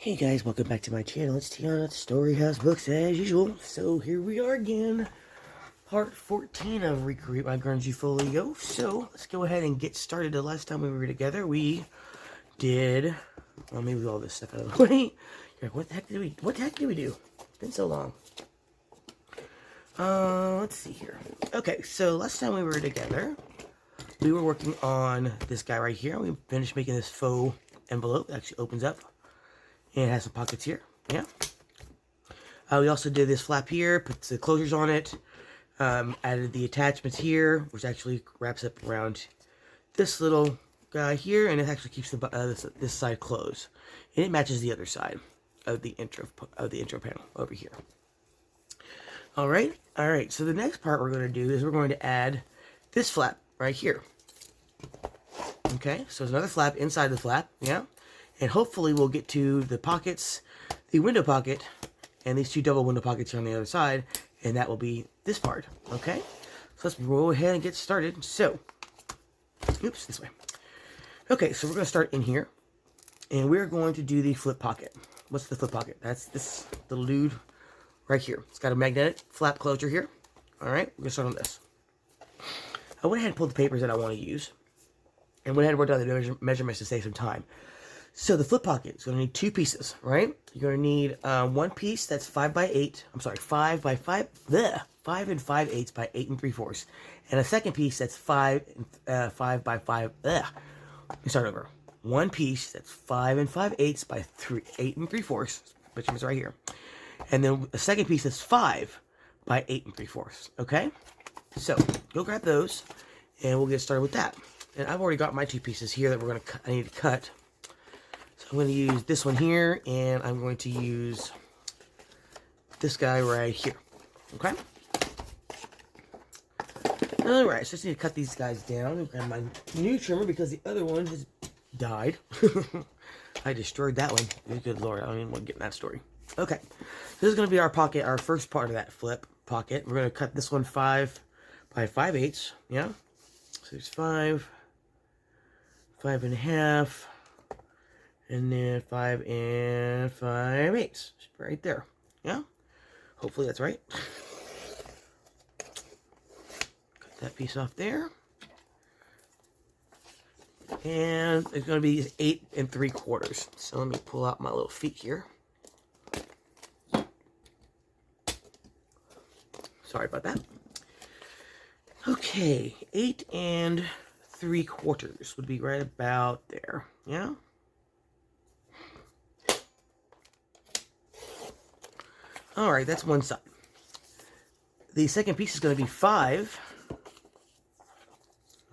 Hey guys, welcome back to my channel. It's Tiana at StoreyHausBooks as usual. So here we are again, part 14 of Recreate My Grungy Folio. So let's go ahead and get started. The last time we were together, we did, well, maybe all this stuff out of the way. What the heck did we do? It's been so long. Let's see here. Okay, so last time we were together, we were working on this guy right here. We finished making this faux envelope that actually opens up. And it has some pockets here, yeah. We also did this flap here, put the closures on it, added the attachments here, which actually wraps up around this little guy here, and it actually keeps the, this side closed, and it matches the other side of the intro panel over here. All right. So the next part we're going to do is we're going to add this flap right here. Okay, so there's another flap inside the flap, yeah. And hopefully we'll get to the pockets, the window pocket, and these two double window pockets here on the other side, and that will be this part, okay? So let's go ahead and get started. So, oops, this way. Okay, so we're going to start in here, and we're going to do the flip pocket. What's the flip pocket? That's this little dude right here. It's got a magnetic flap closure here. All right, we're going to start on this. I went ahead and pulled the papers that I want to use, and went ahead and worked out the measurements to save some time. So the flip pocket is going to need two pieces, right? You're going to need one piece that's 5 by 8. I'm sorry, 5 by 5. Bleh, 5 and 5/8 by 8 3/4, and a second piece that's 5 by 5. Bleh. Let me start over. One piece that's 5 and 5/8 by 8 3/4, which is right here, and then a second piece that's 5 by 8 3/4. Okay, so go grab those, and we'll get started with that. And I've already got my two pieces here that I need to cut. I'm going to use this one here, and I'm going to use this guy right here, okay? Alright, so I just need to cut these guys down and grab my new trimmer because the other one has died. I destroyed that one. Good lord, I don't even want to get in that story. Okay, this is going to be our pocket, our first part of that flip pocket. We're going to cut this one 5 by 5/8, yeah? So it's 5, 5.5, and then 5 and 5/8, right there. Yeah, hopefully that's right. Cut that piece off there, and it's going to be 8 3/4. So let me pull out my little feet here. Sorry about that. Okay, 8 3/4 would be right about there. Yeah. All right, that's one side. The second piece is going to be 5.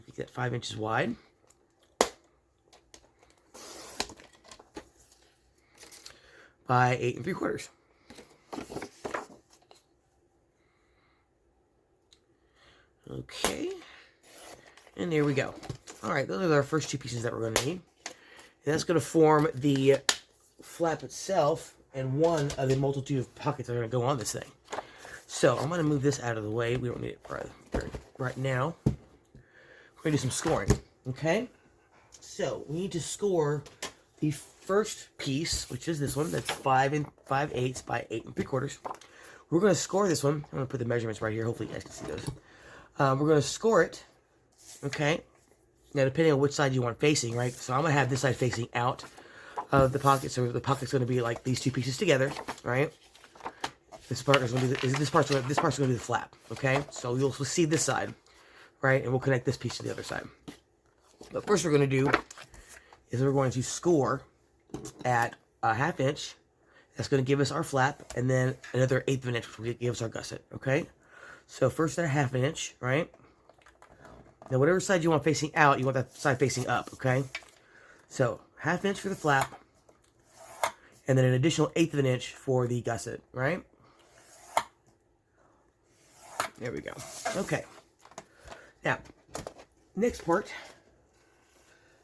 Make that 5 inches wide. By 8 3/4. Okay. And there we go. All right, those are our first two pieces that we're going to need. And that's going to form the flap itself and one of the multitude of pockets that are going to go on this thing. So I'm going to move this out of the way. We don't need it right now. We're going to do some scoring. Okay? So we need to score the first piece, which is this one. That's 5 and 5/8 by 8 3/4. We're going to score this one. I'm going to put the measurements right here. Hopefully you guys can see those. We're going to score it. Okay? Now, depending on which side you want facing, right? So I'm going to have this side facing out of the pocket, so the pocket's going to be like these two pieces together, right? This part is going to be this part's going to be the flap, okay? So you'll see this side, right? And we'll connect this piece to the other side. But first, we're going to do is we're going to score at a 1/2 inch. That's going to give us our flap, and then another 1/8 of an inch, which will give us our gusset, okay? So first at a 1/2 inch, right? Now, whatever side you want facing out, you want that side facing up, okay? So 1/2 inch for the flap, and then an additional 1/8 of an inch for the gusset, right? There we go. Okay. Now, next part,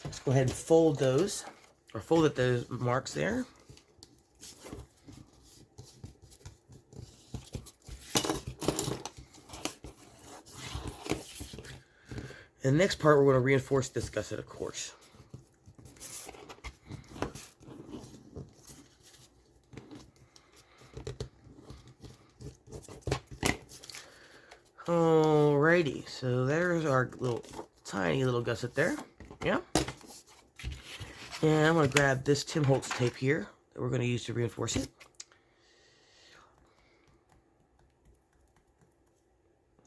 let's go ahead and fold those, or fold at those marks there. And the next part, we're going to reinforce this gusset, of course. Alrighty, so there's our little tiny little gusset there. Yeah. And I'm going to grab this Tim Holtz tape here that we're going to use to reinforce it.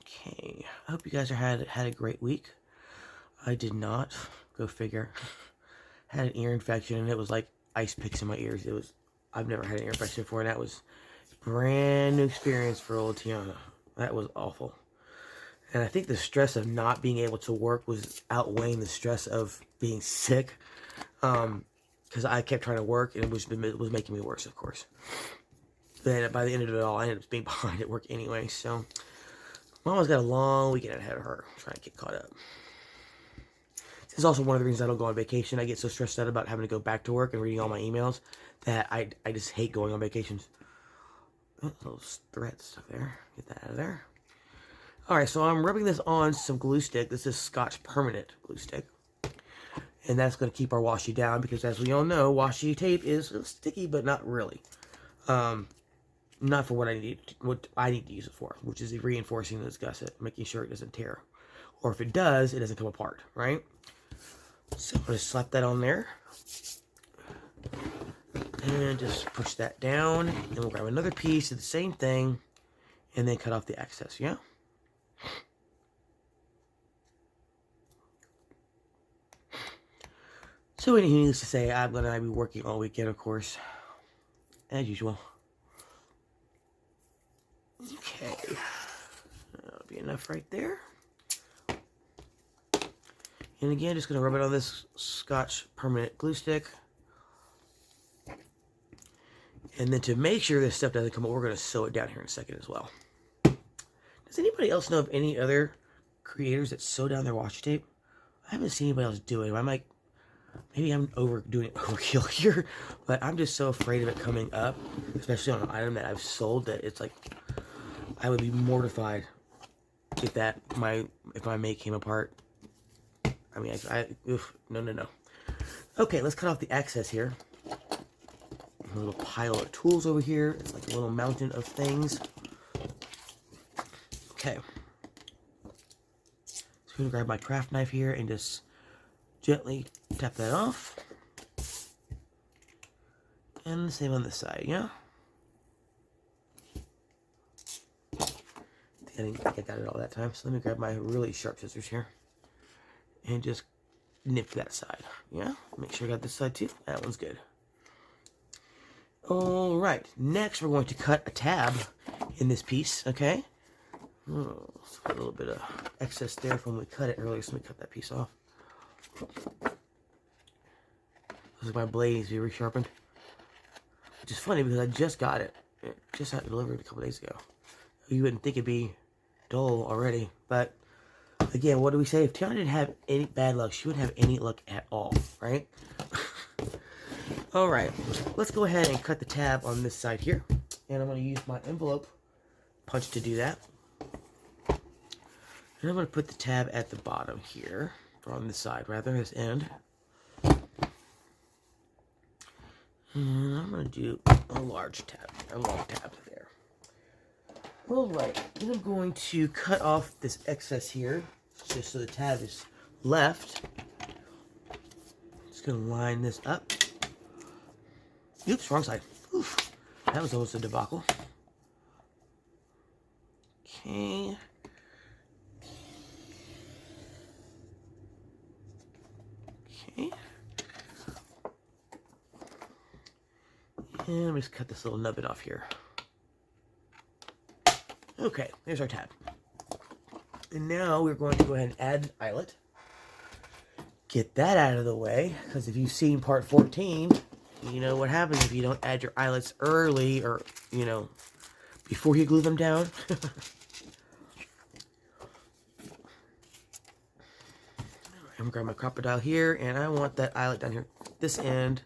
Okay, I hope you guys had a great week. I did not. Go figure. Had an ear infection and it was like ice picks in my ears. I've never had an ear infection before, and that was a brand new experience for old Tiana. That was awful. And I think the stress of not being able to work was outweighing the stress of being sick. Because I kept trying to work and it was making me worse, of course. Then by the end of it all, I ended up being behind at work anyway. So Mama's got a long weekend ahead of her, trying to get caught up. This is also one of the reasons I don't go on vacation. I get so stressed out about having to go back to work and reading all my emails that I just hate going on vacations. Oh, those thread stuff there. Get that out of there. Alright, so I'm rubbing this on some glue stick. This is Scotch Permanent glue stick. And that's going to keep our washi down because, as we all know, washi tape is sticky, but not really. Not for what I need to use it for, which is reinforcing this gusset, making sure it doesn't tear. Or if it does, it doesn't come apart, right? So I'm going to slap that on there. And just push that down. And we'll grab another piece of the same thing. And then cut off the excess, yeah? So needless to say, I'm going to be working all weekend, of course. As usual. Okay. That'll be enough right there. And again, just going to rub it on this Scotch Permanent glue stick. And then to make sure this stuff doesn't come up, we're going to sew it down here in a second as well. Does anybody else know of any other creators that sew down their washi tape? I haven't seen anybody else do it. Maybe I'm doing it overkill here, but I'm just so afraid of it coming up, especially on an item that I've sold, that it's like, I would be mortified if my make came apart. I mean, no. Okay, let's cut off the excess here. A little pile of tools over here. It's like a little mountain of things. Okay. So I'm going to grab my craft knife here and just gently tap that off. And the same on this side, yeah? I didn't think I got it all that time, so let me grab my really sharp scissors here. And just nip that side, yeah? Make sure I got this side too. That one's good. Alright, next we're going to cut a tab in this piece, okay? Oh, a little bit of excess there from when we cut it earlier, so let me cut that piece off. Looks like my blade needs to be resharpened. Which is funny because I just got it. It just got delivered a couple days ago. You wouldn't think it'd be dull already, but again, what do we say? If Tiana didn't have any bad luck, she wouldn't have any luck at all, right? Alright, let's go ahead and cut the tab on this side here. And I'm going to use my envelope punch to do that. And I'm going to put the tab at the bottom here, or on this side rather, this end. And I'm going to do a long tab there. Alright, then I'm going to cut off this excess here, just so the tab is left. Just going to line this up. Oops, wrong side. Oof, that was almost a debacle. Okay. Okay. And let me just cut this little nubbin off here. Okay, there's our tab. And now we're going to go ahead and add an eyelet. Get that out of the way, because if you've seen part 14, you know what happens if you don't add your eyelets early, or, you know, before you glue them down. I'm going to grab my crocodile here, and I want that eyelet down here, this end.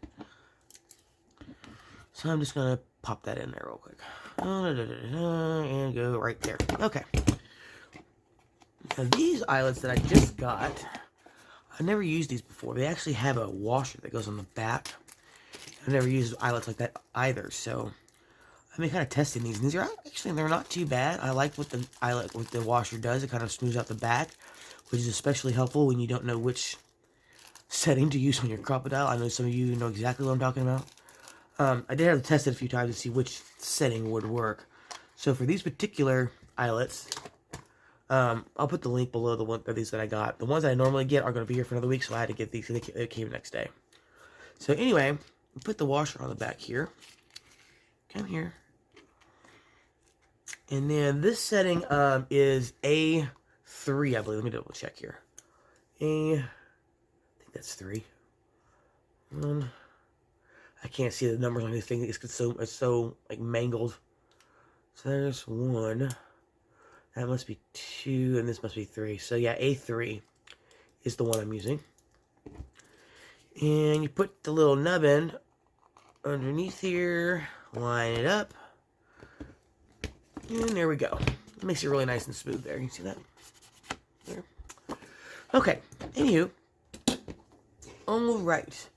So I'm just going to pop that in there real quick. And go right there. Okay. Now these eyelets that I just got, I never used these before. They actually have a washer that goes on the back. I never used eyelets like that either, so I've been kind of testing these, and these are actually, they're not too bad. I like what the washer does. It kind of smooths out the back, which is especially helpful when you don't know which setting to use on your crocodile. I know some of you know exactly what I'm talking about. I did have to test it a few times to see which setting would work. So for these particular eyelets, I'll put the link below the one of these that I got. The ones that I normally get are going to be here for another week, so I had to get these. They came the next day. So anyway, put the washer on the back here. Come here. And then this setting is A3, I believe. Let me double check here. I think that's 3. I can't see the numbers on this thing. It's so like mangled. So there's 1. That must be 2, and this must be 3. So yeah, A3 is the one I'm using. And you put the little nubbin underneath here, line it up, and there we go. It makes it really nice and smooth there. You can see that? There. Okay, anywho. Alright.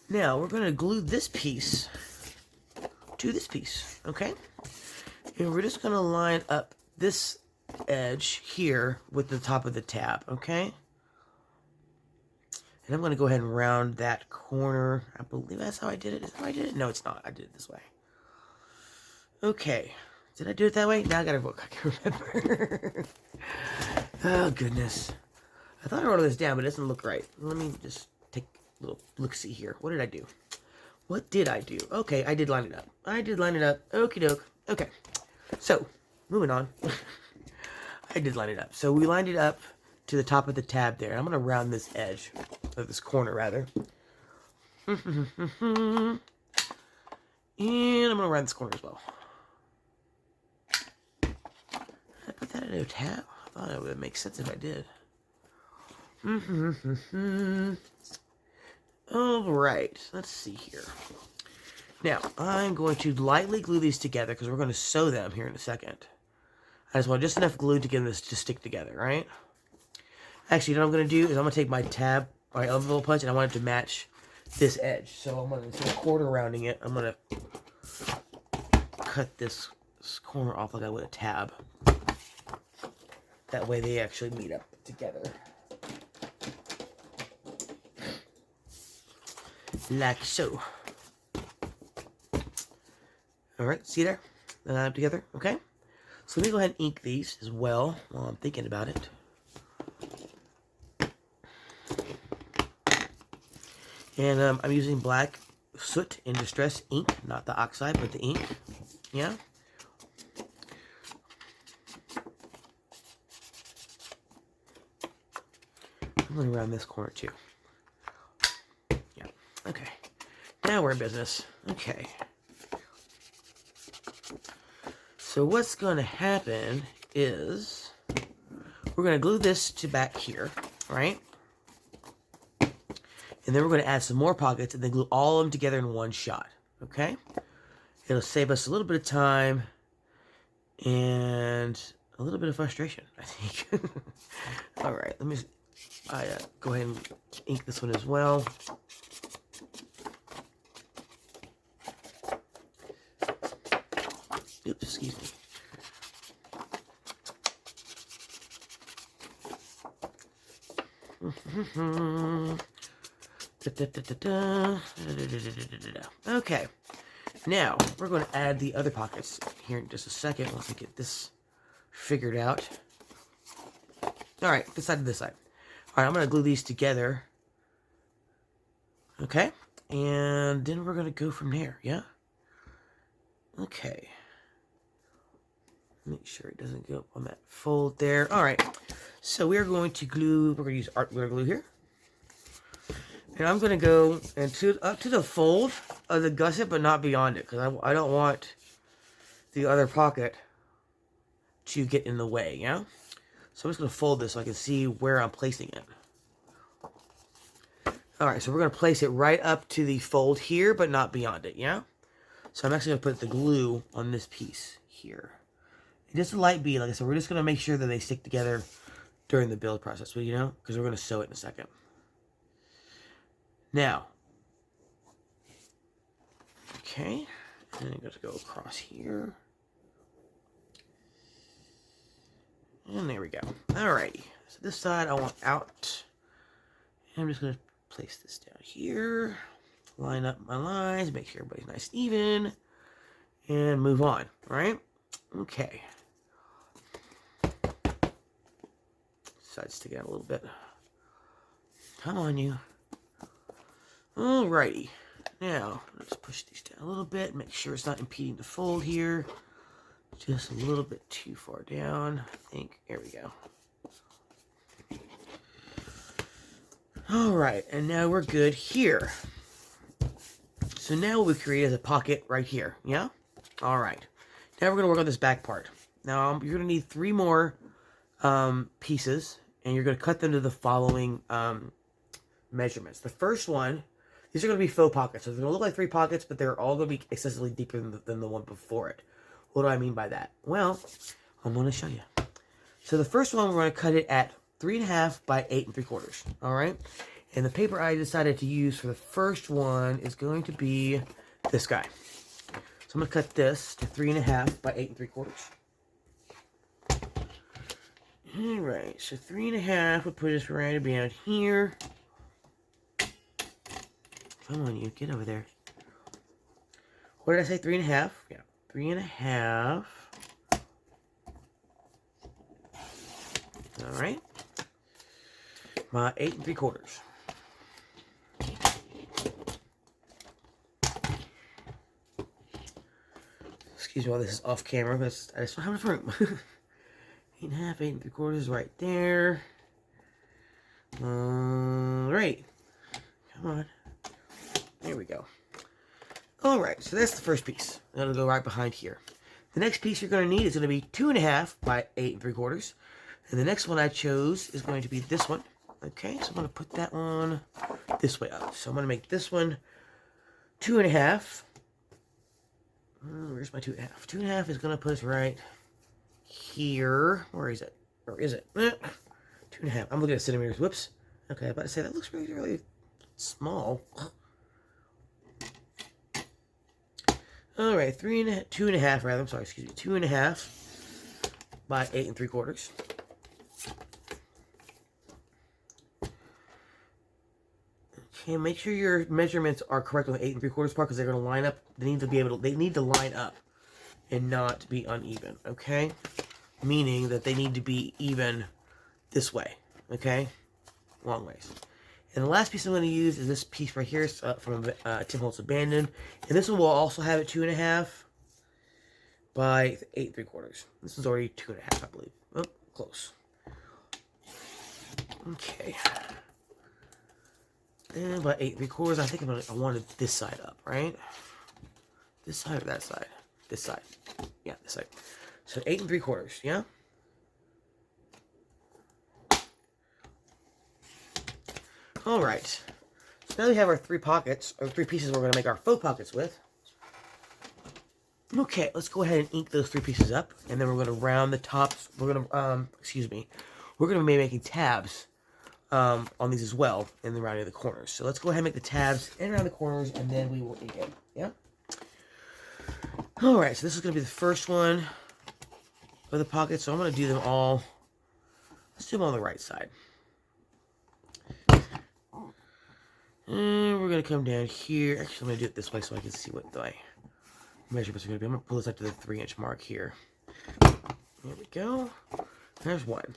Now, we're going to glue this piece to this piece, okay? And we're just going to line up this edge here with the top of the tab, okay? And I'm going to go ahead and round that corner. I believe that's how I did it. Is that how I did it? No, it's not. I did it this way. Okay. Did I do it that way? Now I got to look. I can't remember. Oh, goodness. I thought I wrote this down, but it doesn't look right. Let me just take a little look-see here. What did I do? What did I do? Okay, I did line it up. I did line it up. Okie doke. Okay. So, moving on. I did line it up. So, we lined it up to the top of the tab there. I'm going to round this edge, or this corner, rather. And I'm going to round this corner as well. Did I put that in a tab? I thought it would make sense if I did. Alright, let's see here. Now, I'm going to lightly glue these together because we're going to sew them here in a second. I just want just enough glue to get this to stick together, right? Actually, what I'm going to do is I'm going to take my tab, my envelope punch, and I want it to match this edge. So I'm going to, instead of quarter rounding it, I'm going to cut this corner off like I would a tab. That way they actually meet up together. Like so. Alright, see there? They line up together, okay? So let me go ahead and ink these as well while I'm thinking about it. And I'm using black soot in distress ink, not the oxide, but the ink. Yeah. I'm going to round this corner too. Yeah. Okay. Now we're in business. Okay. So what's going to happen is we're going to glue this to back here, right? And then we're going to add some more pockets and then glue all of them together in one shot, okay? It'll save us a little bit of time and a little bit of frustration, I think. All right, let me go ahead and ink this one as well. Oops, excuse me. Okay, now we're going to add the other pockets here in just a second once we get this figured out. Alright, this side to this side. Alright, I'm going to glue these together. Okay, and then we're going to go from there, yeah? Okay. Make sure it doesn't go up on that fold there. Alright, so we're going to glue, we're going to use art glue here. And I'm going to go up to the fold of the gusset, but not beyond it, because I don't want the other pocket to get in the way, yeah? So I'm just going to fold this so I can see where I'm placing it. Alright, so we're going to place it right up to the fold here, but not beyond it, yeah? So I'm actually going to put the glue on this piece here. Just a light bead, like I said, we're just going to make sure that they stick together during the build process, you know? Because we're going to sew it in a second. Now, okay, And I'm going to go across here. And there we go. Alrighty. So this side I want out. And I'm just going to place this down here. Line up my lines. Make sure everybody's nice and even. And move on. Right? Okay. Side sticking out a little bit. Come on, you. Alrighty. Now, let's push these down a little bit. Make sure it's not impeding the fold here. Just a little bit too far down, I think. There we go. Alright, and now we're good here. So now what we create is a pocket right here. Yeah? Alright. Now we're going to work on this back part. Now, you're going to need 3 more pieces, and you're going to cut them to the following measurements. The first one, these are going to be faux pockets. So they're going to look like 3 pockets, but they're all going to be excessively deeper than the one before it. What do I mean by that? Well, I'm going to show you. So the first one, we're going to cut it at 3.5 by 8 3/4. All right? And the paper I decided to use for the first one is going to be this guy. So I'm going to cut this to 3.5 by 8 3/4. All right, so 3.5, we'll put this right about here. Come on, you, get over there. What did I say, 3.5? Yeah, 3.5. All right. My 8 3/4. Excuse me while this is off camera, but I just don't have enough room. 8.5, 8 3/4 right there. Alright. Come on. There we go. Alright, so that's the first piece. That'll go right behind here. The next piece you're going to need is going to be 2.5 by 8 3/4. And the next one I chose is going to be this one. Okay, so I'm going to put that one this way up. So I'm going to make this one 2.5. Where's my 2.5? 2.5 is going to put us right here. Where is it? Or is it? 2.5. I'm looking at centimeters. Whoops. Okay, I'm about to say that looks really, really small. All right, 2.5 rather. I'm sorry, excuse me. 2.5 by 8 3/4. Okay, make sure your measurements are correct on the 8 3/4 part because they're going to line up. They need to line up and not be uneven. Okay, meaning that they need to be even this way. Okay, long ways. And the last piece I'm going to use is this piece right here from Tim Holtz Abandoned, and this one will also have it 2.5 by 8 3/4. This is already 2.5, I believe. Oh, close. Okay. And by 8 3/4, I think I wanted this side up, right? This side or that side? This side. Yeah, this side. So 8 3/4, yeah? Alright. So now we have our 3 pockets, or 3 pieces we're going to make our faux pockets with. Okay, let's go ahead and ink those 3 pieces up, and then we're going to round the tops. We're going to, we're going to be making tabs on these as well, in the rounding of the corners. So let's go ahead and make the tabs and around the corners, and then we will ink it. Yeah? Alright, so this is going to be the first one of the pockets. So I'm going to do them all. Let's do them on the right side. And we're going to come down here. Actually, I'm going to do it this way so I can see what the measurements are going to be. I'm going to pull this up to the 3-inch mark here. There we go. There's one.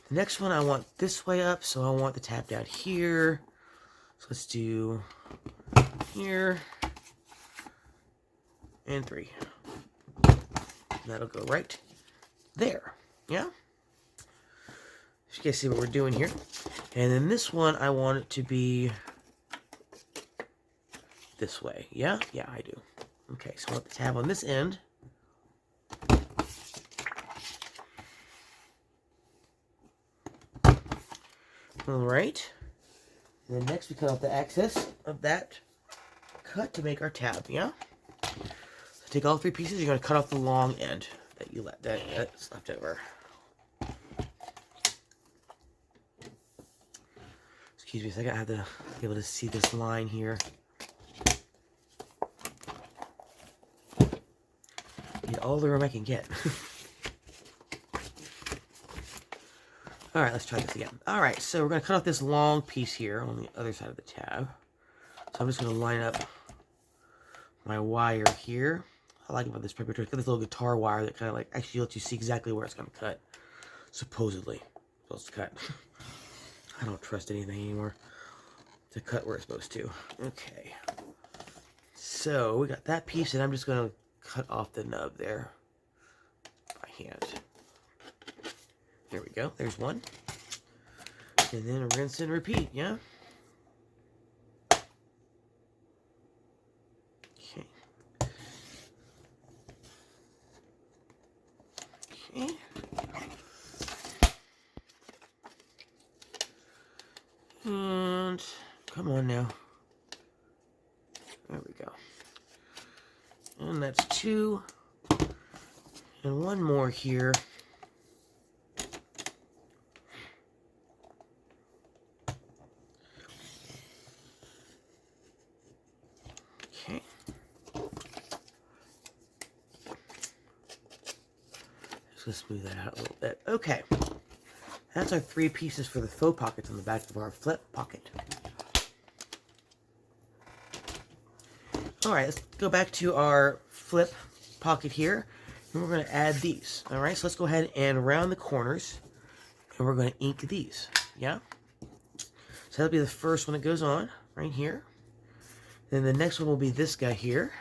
The next one I want this way up, so I want the tab down here. So let's do here and 3. That'll go right there. Yeah? So you guys see what we're doing here. And then this one, I want it to be this way. Yeah? Yeah, I do. Okay, so I want the tab on this end. Alright. And then next we cut off the excess of that cut to make our tab, yeah? So take all 3 pieces, you're going to cut off the long end that's left over. Excuse me a second, I have to be able to see this line here. Need all the room I can get. Alright, let's try this again. Alright, so we're going to cut off this long piece here on the other side of the tab. So I'm just going to line up my wire here. I like about this paper tool. It's got this little guitar wire that kind of like actually lets you see exactly where it's going to cut. Supposedly. Supposed to cut. I don't trust anything anymore to cut where it's supposed to. Okay. So we got that piece, and I'm just going to cut off the nub there by hand. There we go. There's one. And then rinse and repeat, yeah? Okay. Okay. And come on now. There we go. And that's two. And one more here. Okay. Just gonna smooth that out a little bit. Okay. That's our 3 pieces for the faux pockets on the back of our flip pocket. Alright, let's go back to our flip pocket here. And we're going to add these. Alright, so let's go ahead and round the corners. And we're going to ink these. Yeah? So that'll be the first one that goes on, right here. Then the next one will be this guy here.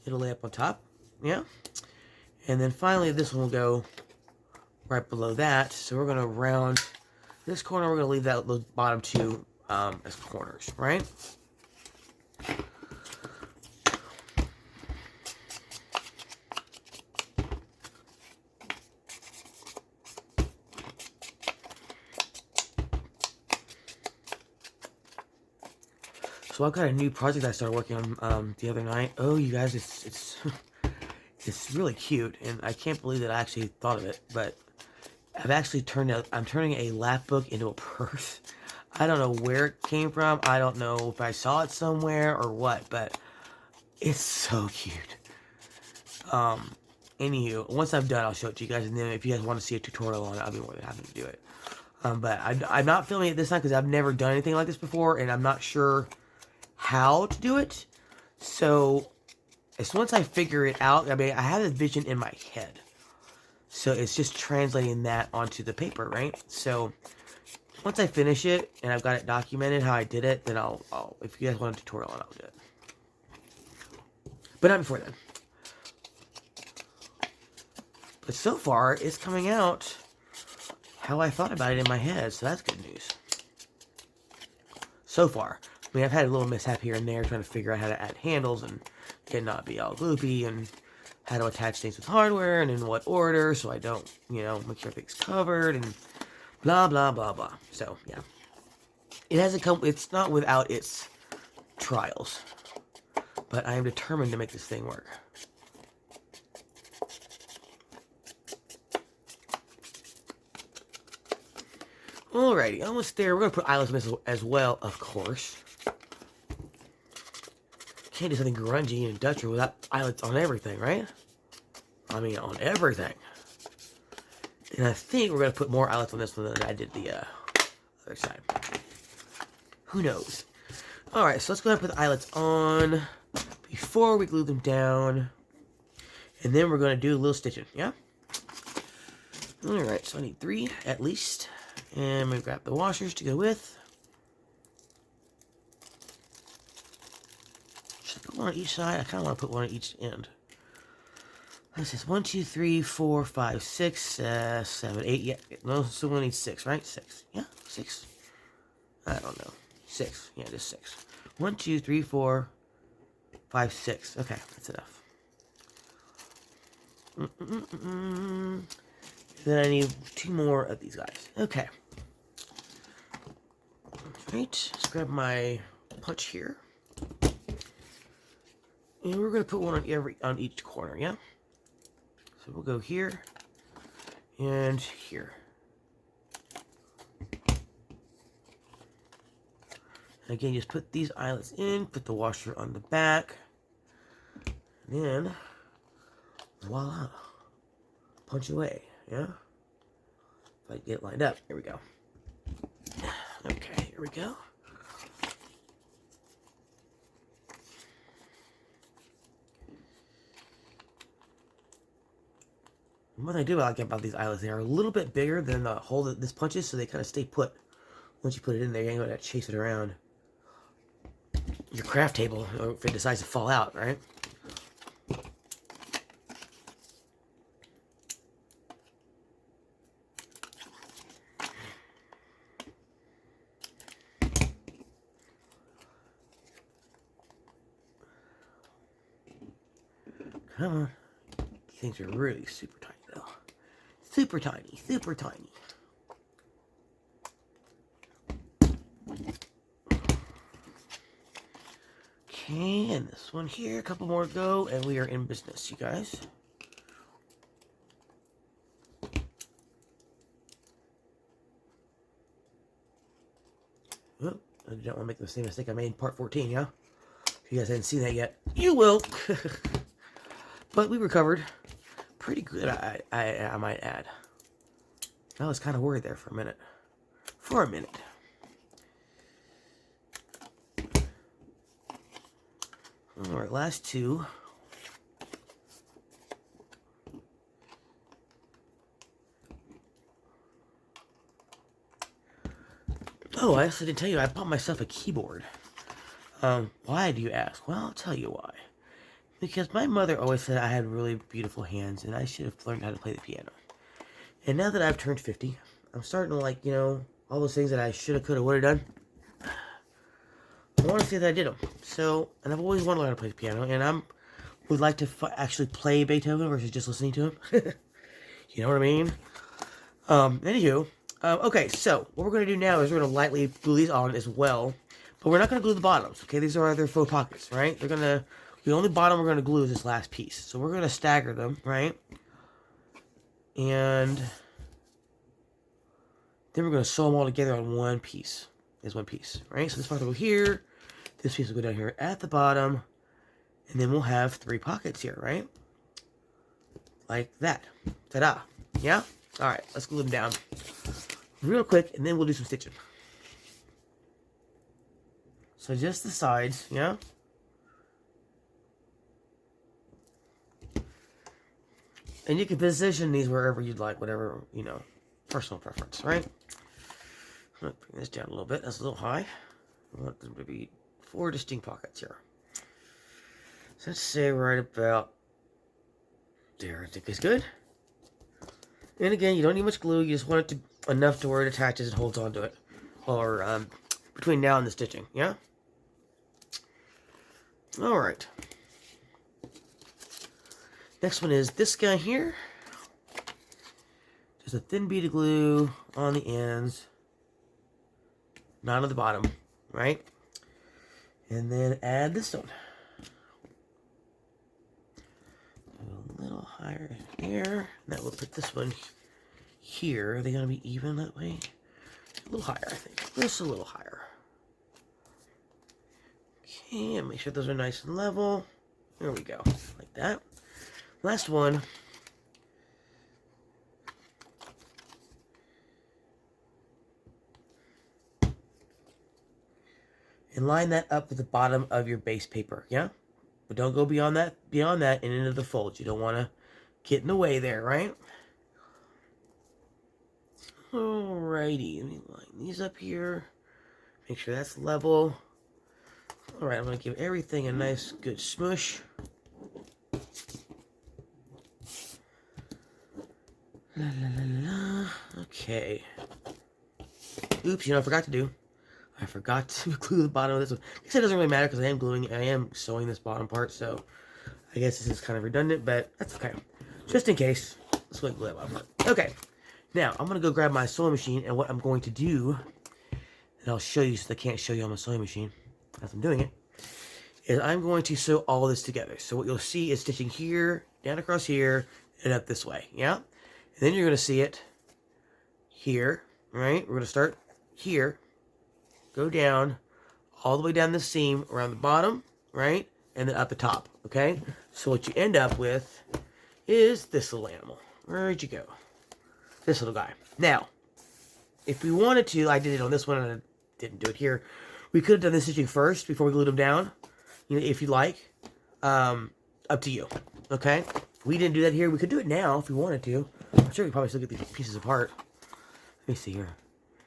It'll lay up on top. Yeah? And then finally this one will go right below that. So we're going to round this corner. We're going to leave that those bottom two as corners, right? So I've got a new project I started working on the other night. Oh, you guys, it's it's really cute, and I can't believe that I actually thought of it. But I've actually I'm turning a lap book into a purse. I don't know where it came from. I don't know if I saw it somewhere or what, but it's so cute. Anywho, once I'm done, I'll show it to you guys, and then if you guys want to see a tutorial on it, I'll be more than happy to do it. But I'm not filming it this time because I've never done anything like this before, and I'm not sure how to do it. So once I figure it out, I mean, I have a vision in my head. So it's just translating that onto the paper, right? So once I finish it and I've got it documented how I did it, then I'll if you guys want a tutorial on it, I'll do it. But not before then. But so far, it's coming out how I thought about it in my head, so that's good news. So far. I mean, I've had a little mishap here and there trying to figure out how to add handles and it not be all gloopy, and how to attach things with hardware and in what order so I don't, you know, make sure everything's covered and blah, blah, blah, blah. So, yeah. It's not without its trials. But I am determined to make this thing work. Alrighty, almost there. We're going to put eyelets on this as well, of course. Can't do something grungy and industrial without eyelets on everything, right? I mean, on everything. And I think we're going to put more eyelets on this one than I did the other side. Who knows? Alright, so let's go ahead and put the eyelets on before we glue them down. And then we're going to do a little stitching, yeah? Alright, so I need 3 at least. And I'm going to grab the washers to go with. Should I put one on each side? I kind of want to put one on each end. This is 1, 2, 3, 4, 5, 6, 7, 8. Yeah, no, so we need 6, right? 6. Yeah, 6. I don't know. 6. Yeah, just 6. 1, 2, 3, 4, 5, 6. Okay, that's enough. Then I need 2 more of these guys. Okay. Alright, let's grab my punch here. And we're going to put one on each corner, yeah? So we'll go here and here. And again, just put these eyelets in, put the washer on the back. And then Voila. Punch away, yeah? If I get it lined up, here we go. Okay, here we go. And what I do like about these eyelets, they are a little bit bigger than the hole that this punches, so they kind of stay put. Once you put it in there, you ain't going to chase it around your craft table or if it decides to fall out, right? Come on. These things are really super tiny, though. Super tiny, super tiny. Okay, and this one here, a couple more to go, and we are in business, you guys. Oh, I don't want to make the same mistake I made in part 14, yeah? If you guys haven't seen that yet, you will. But we recovered pretty good, I might add. I was kind of worried there for a minute. Alright, last two. Oh, I also didn't tell you, I bought myself a keyboard. Why do you ask? Well, I'll tell you why. Because my mother always said I had really beautiful hands and I should have learned how to play the piano. And now that I've turned 50, I'm starting to like, you know, all those things that I should have, could have, would have done. I want to say that I did them. So, and I've always wanted to learn how to play the piano, and would like to actually play Beethoven versus just listening to him. You know what I mean? Anywho, okay, so what we're going to do now is we're going to lightly glue these on as well, but we're not going to glue the bottoms, okay? These are their faux pockets, right? The only bottom we're going to glue is this last piece. So we're going to stagger them, right? And then we're going to sew them all together on one piece. There's one piece, right? So this part will go here. This piece will go down here at the bottom. And then we'll have 3 pockets here, right? Like that. Ta-da. Yeah? Alright, let's glue them down real quick, and then we'll do some stitching. So just the sides, yeah? And you can position these wherever you'd like, whatever, you know, personal preference, right? I'm going to bring this down a little bit. That's a little high. I want them to be 4 distinct pockets here. So let's say right about there. I think is good. And again, you don't need much glue. You just want it to enough to where it attaches and holds onto it. Or between now and the stitching, yeah? Alright. Next one is this guy here. Just a thin bead of glue on the ends. Not on the bottom, right? And then add this one. A little higher here. That will put this one here. Are they going to be even that way? A little higher, I think. Just a little higher. Okay, and make sure those are nice and level. There we go. Like that. Last one. And line that up with the bottom of your base paper, yeah? But don't go beyond that and into the folds. You don't want to get in the way there, right? Alrighty, let me line these up here. Make sure that's level. Alright, I'm going to give everything a nice good smush. La, la, la, la. Okay. Oops, you know, I forgot to glue the bottom of this one. I guess it doesn't really matter because I am sewing this bottom part, so I guess this is kind of redundant, but that's okay. Just in case, let's glue that bottom part. Okay, now I'm going to go grab my sewing machine, and what I'm going to do, and I'll show you so I can't show you on my sewing machine as I'm doing it, is I'm going to sew all this together. So what you'll see is stitching here, down across here, and up this way, yeah? And then you're going to see it here, right? We're going to start here, go down, all the way down the seam, around the bottom, right? And then up the top, okay? So what you end up with is this little animal. Where'd you go? This little guy. Now, if we wanted to, I did it on this one and I didn't do it here. We could have done the stitching first before we glued them down. You know, if you like. Up to you. Okay? We didn't do that here. We could do it now if we wanted to. I'm sure we could probably still get these pieces apart. Let me see here.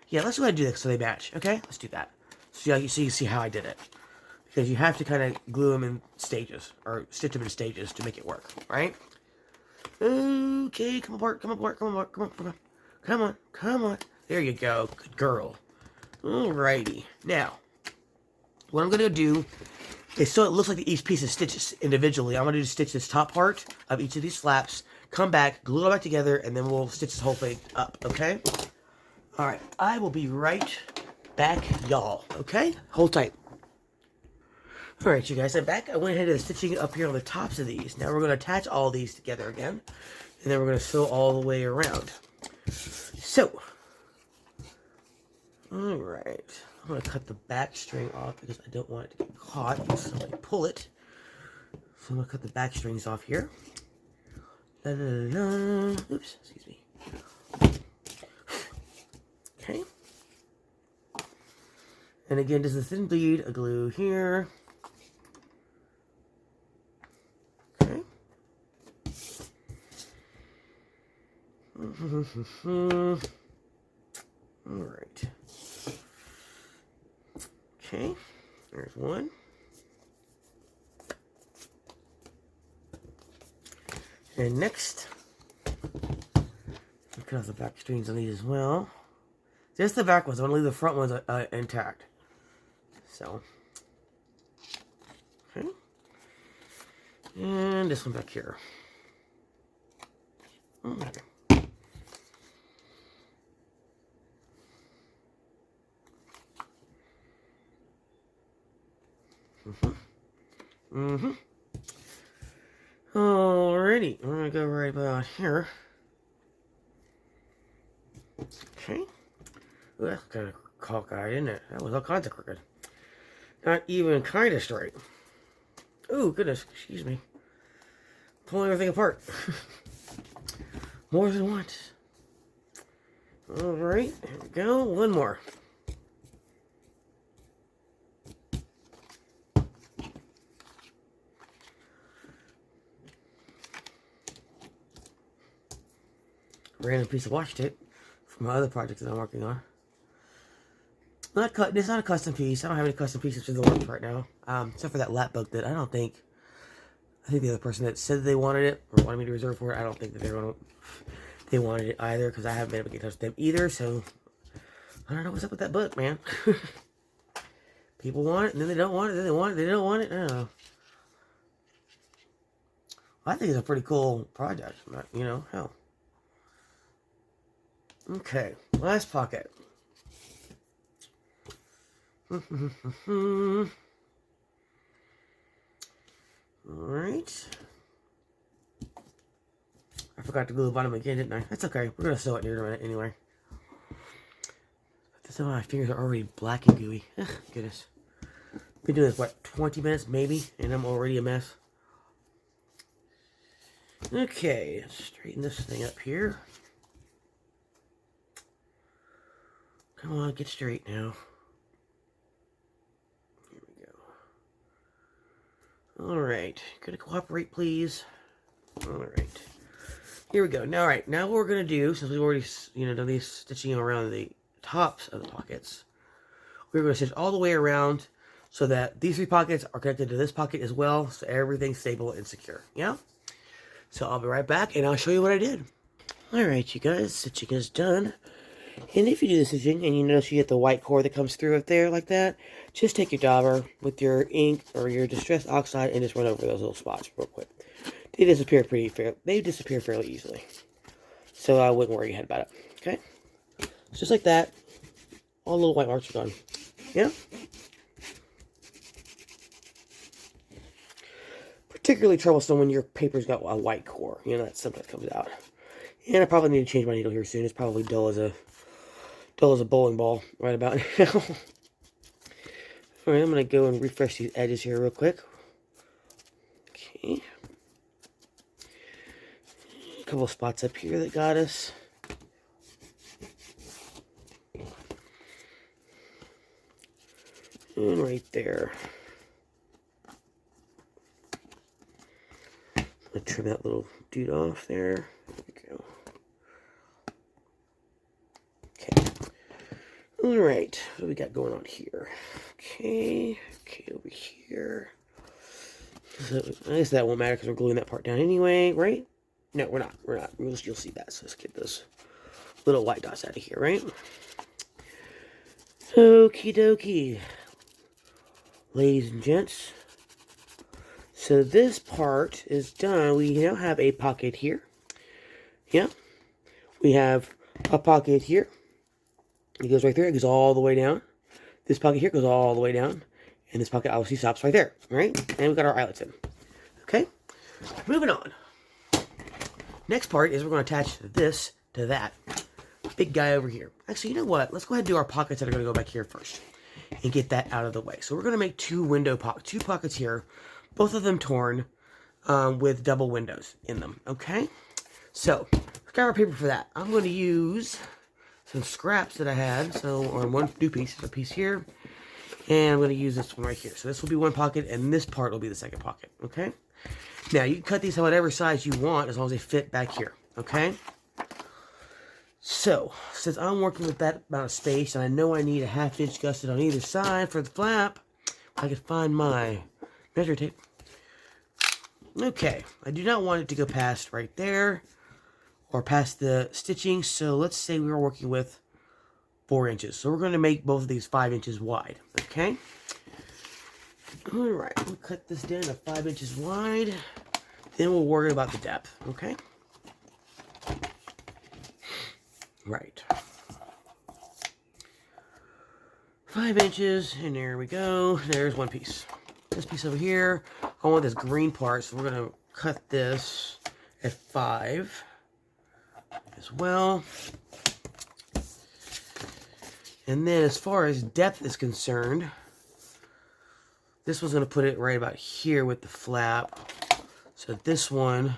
Yeah, let's go ahead and do this so they match. Okay? Let's do that. So you see how I did it. Because you have to kind of glue them in stages. Or stitch them in stages to make it work. Right? Okay, come apart, come apart, come apart, come on, come on. Come on, come on. There you go. Good girl. Alrighty. Now, what I'm going to do is, so it looks like each piece is stitched individually, I'm going to stitch this top part of each of these flaps, come back, glue it all back together, and then we'll stitch this whole thing up, okay? Alright, I will be right back, y'all, okay? Hold tight. Alright, you guys, I'm back. I went ahead and stitching up here on the tops of these. Now we're going to attach all these together again, and then we're going to sew all the way around. So, alright, I'm going to cut the back string off because I don't want it to get caught. So I pull it. So I'm going to cut the back strings off here. Oops, excuse me. Okay. And again, just a thin bleed, a glue here. Okay. Alright. Okay, there's one. And next, cut off the back strings on these as well. Just the back ones. I'm going to leave the front ones intact. So, okay. And this one back here. Okay. Alrighty, I'm gonna go right about here. Okay. Ooh, that's kind of cockeyed, isn't it? That was all kinds of crooked. Not even kind of straight. Ooh, goodness, excuse me. Pulling everything apart. More than once. Alright, there we go. One more. Random piece of washi tape from my other project that I'm working on. It's not a custom piece. I don't have any custom pieces for the work right now, except for that lap book that I think the other person that said they wanted it or wanted me to reserve for it, I don't think that they wanted it either, because I haven't been able to get in touch with them either. So I don't know what's up with that book, man. People want it, and then they don't want it. Then they want it, they don't want it. I don't know. I think it's a pretty cool project. You know, hell. Okay, last pocket. Alright. I forgot to glue the bottom again, didn't I? That's okay. We're going to sew it here in a minute anyway. But some of my fingers are already black and gooey. Ugh, goodness. Been doing this, what, 20 minutes maybe? And I'm already a mess. Okay, let's straighten this thing up here. Come on, get straight now. Here we go. Alright. Gonna cooperate, please. Alright. Here we go. Now, alright. Now what we're gonna do, since we've already, done these stitching around the tops of the pockets, we're gonna stitch all the way around so that these three pockets are connected to this pocket as well, so everything's stable and secure. Yeah? So I'll be right back and I'll show you what I did. Alright, you guys. Stitching is done. And if you do the stitching and you notice you get the white core that comes through up there like that, just take your dauber with your ink or your distress oxide and just run over those little spots real quick. They disappear fairly easily. So I wouldn't worry your head about it. Okay? Just like that. All the little white marks are gone. Yeah? Particularly troublesome when your paper's got a white core. You know, that sometimes comes out. And I probably need to change my needle here soon. It's probably dull as a bowling ball right about now. Alright, I'm going to go and refresh these edges here real quick. Okay. couple of spots up here that got us. And right there. I'm going to trim that little dude off there. There we go. Okay. Alright, what do we got going on here? Okay, over here. So, I guess that won't matter because we're gluing that part down anyway, right? No, we're not. You'll see that. So let's get those little white dots out of here, right? Okie dokie. Ladies and gents. So this part is done. We now have a pocket here. Yeah. We have a pocket here. It goes right there. It goes all the way down. This pocket here goes all the way down. And this pocket obviously stops right there, right? And we've got our eyelets in. Okay? Moving on. Next part is we're going to attach this to that big guy over here. Actually, you know what? Let's go ahead and do our pockets that are going to go back here first. And get that out of the way. So we're going to make two pockets here. Both of them torn with double windows in them. Okay? So, let's grab our paper for that. I'm going to use some scraps that I had. So, or one new piece. There's a piece here. And I'm going to use this one right here. So this will be one pocket, and this part will be the second pocket. Okay? Now, you can cut these to whatever size you want, as long as they fit back here. Okay? So, since I'm working with that amount of space, and I know I need a 1/2 inch gusset on either side for the flap, I could find my measure tape. Okay, I do not want it to go past right there, or past the stitching, so let's say we were working with 4 inches. So we're going to make both of these 5 inches wide, okay? Alright, we'll cut this down to 5 inches wide, then we'll worry about the depth, okay? Right. 5 inches, and there we go. There's one piece. This piece over here, I want this green part, so we're going to cut this at 5 as well. And then as far as depth is concerned, this one's going to put it right about here with the flap. So this one,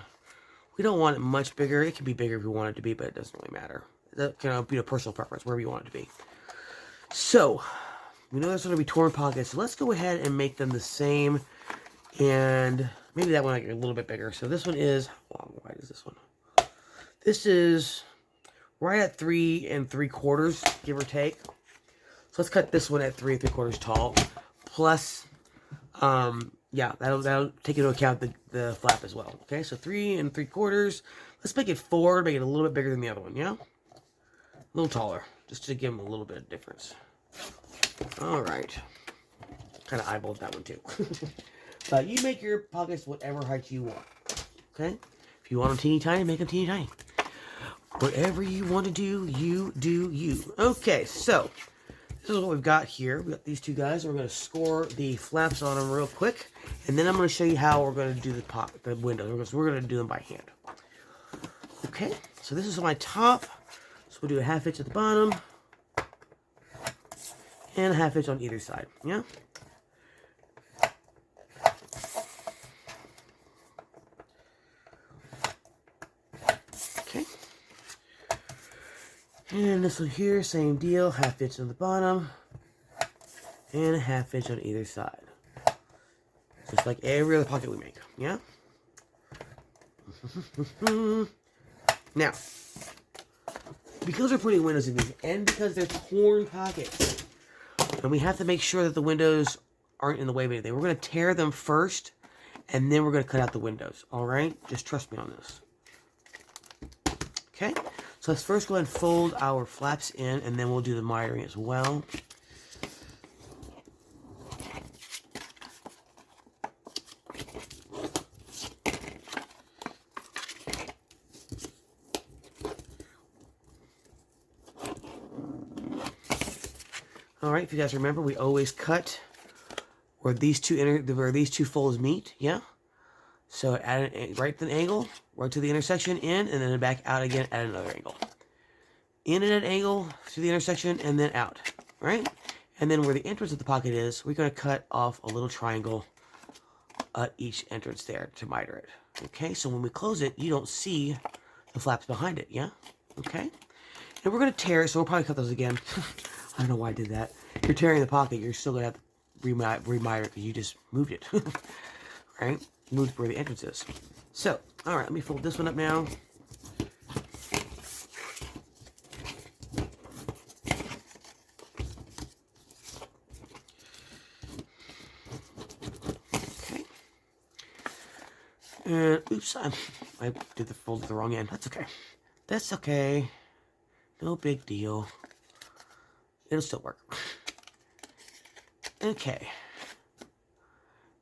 we don't want it much bigger. It can be bigger if we want it to be, but it doesn't really matter. That can be a personal preference, wherever you want it to be. So, we know there's going to be torn pockets. So let's go ahead and make them the same. And maybe that one will get a little bit bigger. So this one is, how wide is this one? This is right at 3 3/4, give or take. So let's cut this one at 3 3/4 tall. Plus, yeah, that'll take into account the flap as well. Okay, so 3 3/4. Let's make it 4, make it a little bit bigger than the other one, yeah? A little taller, just to give them a little bit of difference. All right. Kind of eyeballed that one too. But you make your pockets whatever height you want. Okay? If you want them teeny tiny, make them teeny tiny. Whatever you want to do, you do you. Okay, so this is what we've got here. We've got these two guys. We're going to score the flaps on them real quick. And then I'm going to show you how we're going to do the windows. We're going to do them by hand. Okay, so this is my top. So we'll do a 1/2 inch at the bottom. And a 1/2 inch on either side. Yeah? Okay. And this one here, same deal. 1/2 inch on the bottom. And a 1/2 inch on either side. Just like every other pocket we make. Yeah? Now, because we're putting windows in these, and because they're torn pockets, and we have to make sure that the windows aren't in the way of anything, we're going to tear them first, and then we're going to cut out the windows. Alright? Just trust me on this. Okay? So let's first go ahead and fold our flaps in, and then we'll do the mitering as well. Alright, if you guys remember, we always cut where these two folds meet, yeah? So at right at an angle, right to the intersection, in, and then back out again at another angle. In at an angle, to the intersection, and then out, right? And then where the entrance of the pocket is, we're going to cut off a little triangle at each entrance there to miter it. Okay, so when we close it, you don't see the flaps behind it, yeah? Okay. And we're going to tear it, so we'll probably cut those again. I don't know why I did that. If you're tearing the pocket, you're still going to have to remire it because you just moved it. Right? Moved where the entrance is. So, alright, let me fold this one up now. Okay. And, oops, I did the fold at the wrong end. That's okay. That's okay. No big deal. It'll still work. Okay.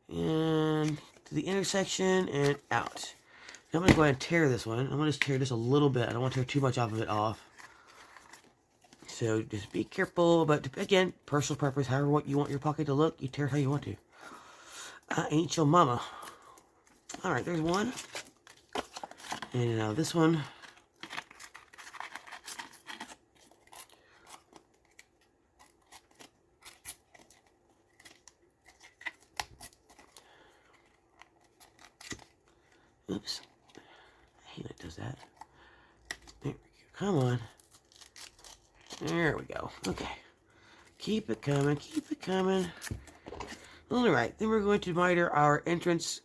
And to the intersection and out. Now I'm going to go ahead and tear this one. I'm going to just tear this a little bit. I don't want to tear too much off of it off. So just be careful. But again, personal preference. However what you want your pocket to look, you tear it how you want to. I ain't your mama. Alright, there's one. And now this one. Oops. I hate when it does that. There we go. Come on. There we go. Okay. Keep it coming. Keep it coming. Alright. Then we're going to miter our entrance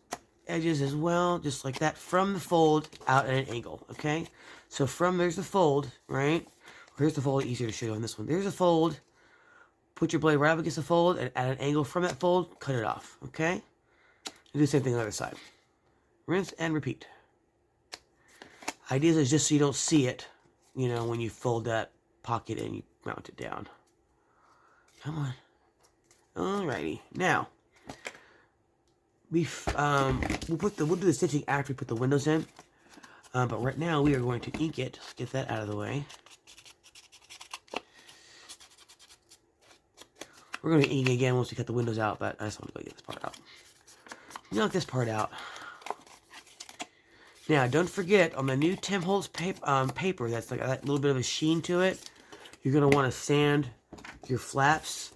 edges as well. Just like that. From the fold out at an angle. Okay? So there's the fold. Right? Here's the fold. Easier to show you on this one. There's a fold. Put your blade right up against the fold. And at an angle from that fold, cut it off. Okay? And do the same thing on the other side. Rinse and repeat. Idea is just so you don't see it, you know, when you fold that pocket and you mount it down. Come on. Alrighty. Now, we'll do the stitching after we put the windows in. But right now we are going to ink it. Let's get that out of the way. We're going to ink again once we cut the windows out, but I just want to go get this part out. Knock this part out. Now, don't forget, on the new Tim Holtz paper, that's like that little bit of a sheen to it, you're going to want to sand your flaps.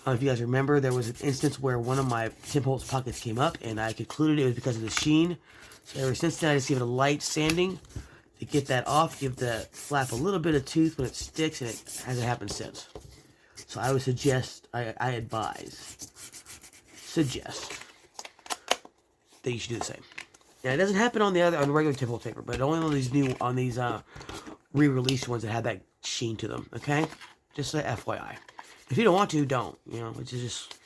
If you guys remember, there was an instance where one of my Tim Holtz pockets came up, and I concluded it was because of the sheen. So ever since then, I just give it a light sanding to get that off, give the flap a little bit of tooth when it sticks, and it hasn't happened since. So I would suggest, I suggest that you should do the same. Now, it doesn't happen on the regular Tim Holtz paper, but only on these re-released ones that have that sheen to them, okay? Just a FYI. If you don't want to, don't. You know, which is just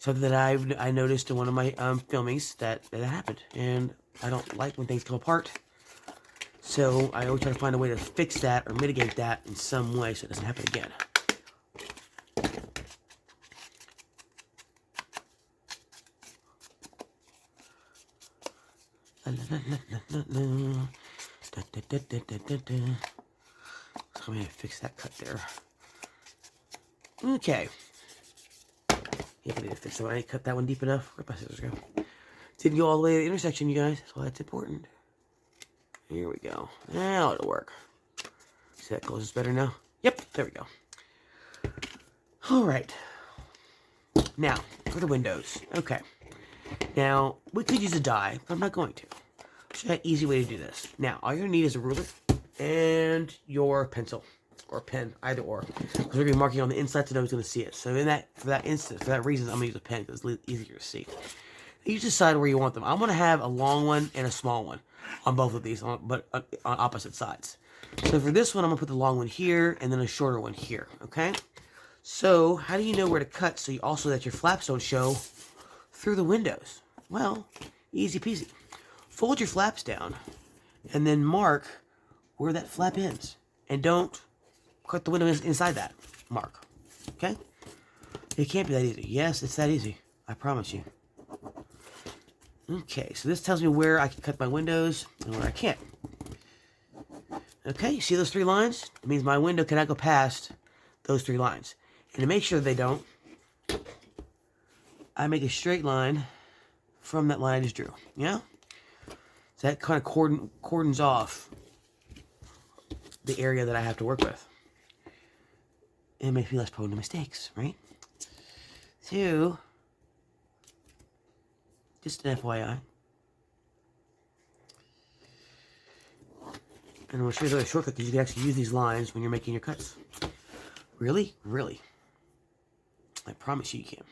something that I noticed in one of my filmings that happened. And I don't like when things come apart. So I always try to find a way to fix that or mitigate that in some way so it doesn't happen again. So I'm going to fix that cut there. Okay. Yeah, I need to fix that one. I didn't cut that one deep enough. Where'd my scissors go? Didn't go all the way to the intersection, you guys. That's why that's important. Here we go. Now it'll work. See that closes better now? Yep, there we go. Alright. Now, for the windows. Okay. Now, we could use a die, but I'm not going to. Show you an easy way to do this. Now, all you're going to need is a ruler and your pencil. Or pen, either or. Because we're going to be marking on the inside so nobody's going to see it. So for that reason, I'm going to use a pen because it's easier to see. You decide where you want them. I'm going to have a long one and a small one on both of these, but on opposite sides. So for this one, I'm going to put the long one here and then a shorter one here, okay? So how do you know where to cut so that your flaps don't show through the windows? Well, easy peasy. Fold your flaps down and then mark where that flap ends. And don't cut the window inside that mark, okay? It can't be that easy. Yes, it's that easy. I promise you. Okay, so this tells me where I can cut my windows and where I can't. Okay, you see those 3 lines? It means my window cannot go past those 3 lines. And to make sure they don't, I make a straight line from that line I just drew. Yeah? So that kind of cordons off the area that I have to work with. And it makes me less prone to mistakes, right? So, just an FYI. And I'm going to show you the other shortcut because you can actually use these lines when you're making your cuts. Really? Really. I promise you can.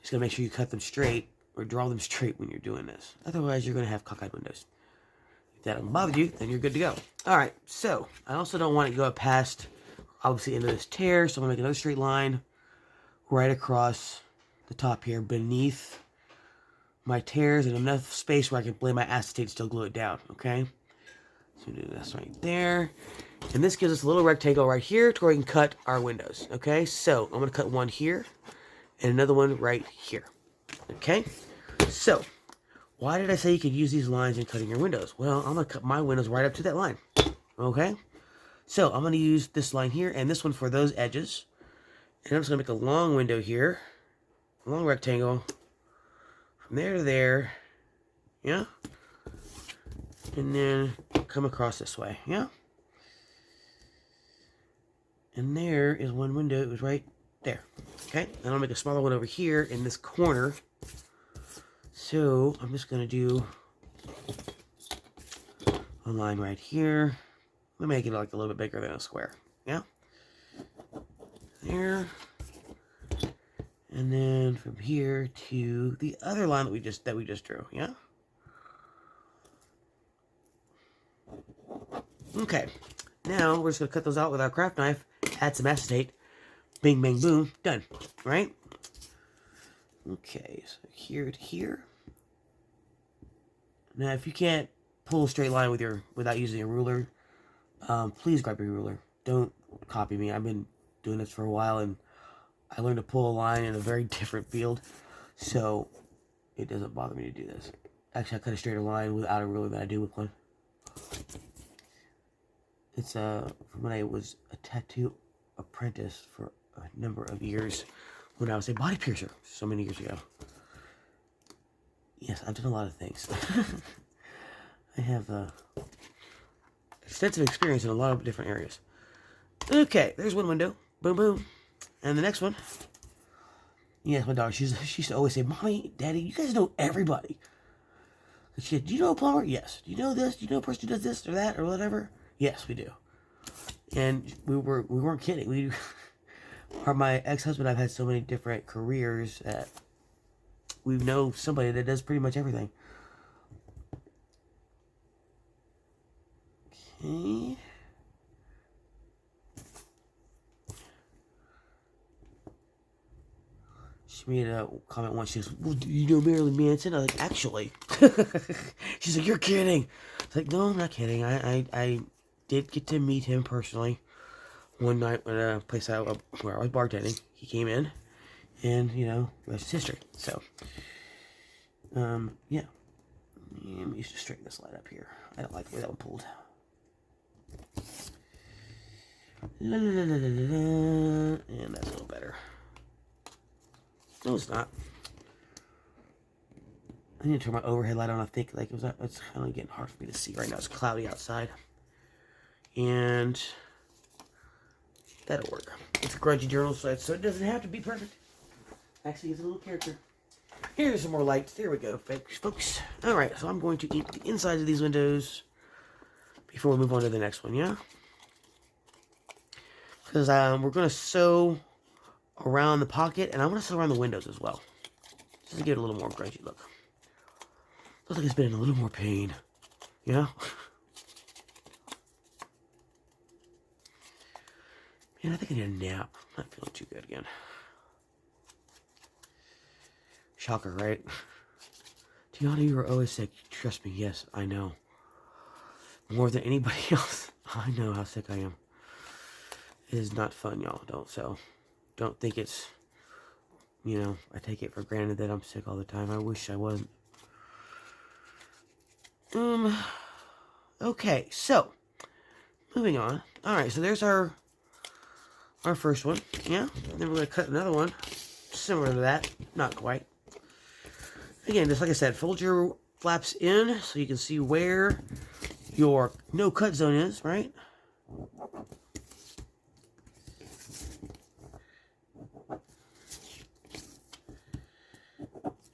Just got to make sure you cut them straight or draw them straight when you're doing this. Otherwise, you're going to have cockeyed windows. If that doesn't bother you, then you're good to go. Alright, so I also don't want it to go past, obviously, into this tear, so I'm going to make another straight line right across the top here beneath my tears and enough space where I can lay my acetate and still glue it down, okay? So we do this right there. And this gives us a little rectangle right here to where we can cut our windows, okay? So I'm going to cut one here and another one right here, okay? So why did I say you could use these lines in cutting your windows? Well, I'm going to cut my windows right up to that line, okay? So I'm going to use this line here and this one for those edges. And I'm just going to make a long window here, a long rectangle, from there to there, yeah? And then come across this way, yeah? And there is one window, it was right there, okay? And I'll make a smaller one over here in this corner. So I'm just going to do a line right here. Let me make it like a little bit bigger than a square, yeah? There. And then from here to the other line that we just drew, yeah? Okay. Now we're just gonna cut those out with our craft knife, add some acetate, bing bang boom, done. Right? Okay, so here to here. Now if you can't pull a straight line without using a ruler, please grab your ruler. Don't copy me. I've been doing this for a while and I learned to pull a line in a very different field, so it doesn't bother me to do this. Actually, I cut a straighter line without a ruler than I do with one. It's from when I was a tattoo apprentice for a number of years when I was a body piercer so many years ago. Yes, I've done a lot of things. I have extensive experience in a lot of different areas. Okay, there's one window. Boom, boom. And the next one, yes, my daughter, she used to always say, Mommy, Daddy, you guys know everybody. She said, do you know a plumber? Yes. Do you know this? Do you know a person who does this or that or whatever? Yes, we do. And we weren't kidding. My ex-husband and I've had so many different careers that we know somebody that does pretty much everything. Okay. She made a comment once. She goes, well, do you know Marilyn Manson? I was like, actually. She's like, you're kidding. I was like, no, I'm not kidding. I did get to meet him personally one night at a place where I was bartending. He came in, and, you know, that's history. So, yeah. Let me just straighten this light up here. I don't like the way that one pulled. La, la, la, la, la, la. And that's a little better. No, it's not. I need to turn my overhead light on. I think like it's kind of getting hard for me to see right now. It's cloudy outside, and that'll work. It's a grungy journal site, so it doesn't have to be perfect. Actually, it's a little character. Here's some more lights. There we go, folks. All right, so I'm going to ink the insides of these windows before we move on to the next one. Yeah, because we're going to sew around the pocket, and I want to sew around the windows as well, just to give it a little more grungy look. Looks like it's been in a little more pain, you know? Man, I think I need a nap. I'm not feeling too good again. Shocker, right? Tiana, you were always sick. Trust me, yes, I know. More than anybody else, I know how sick I am. It is not fun, y'all. Don't think it's, you know, I take it for granted that I'm sick all the time. I wish I wasn't. Okay, so, moving on. Alright, so there's our first one, yeah? And then we're going to cut another one, similar to that, not quite. Again, just like I said, fold your flaps in so you can see where your no-cut zone is, right?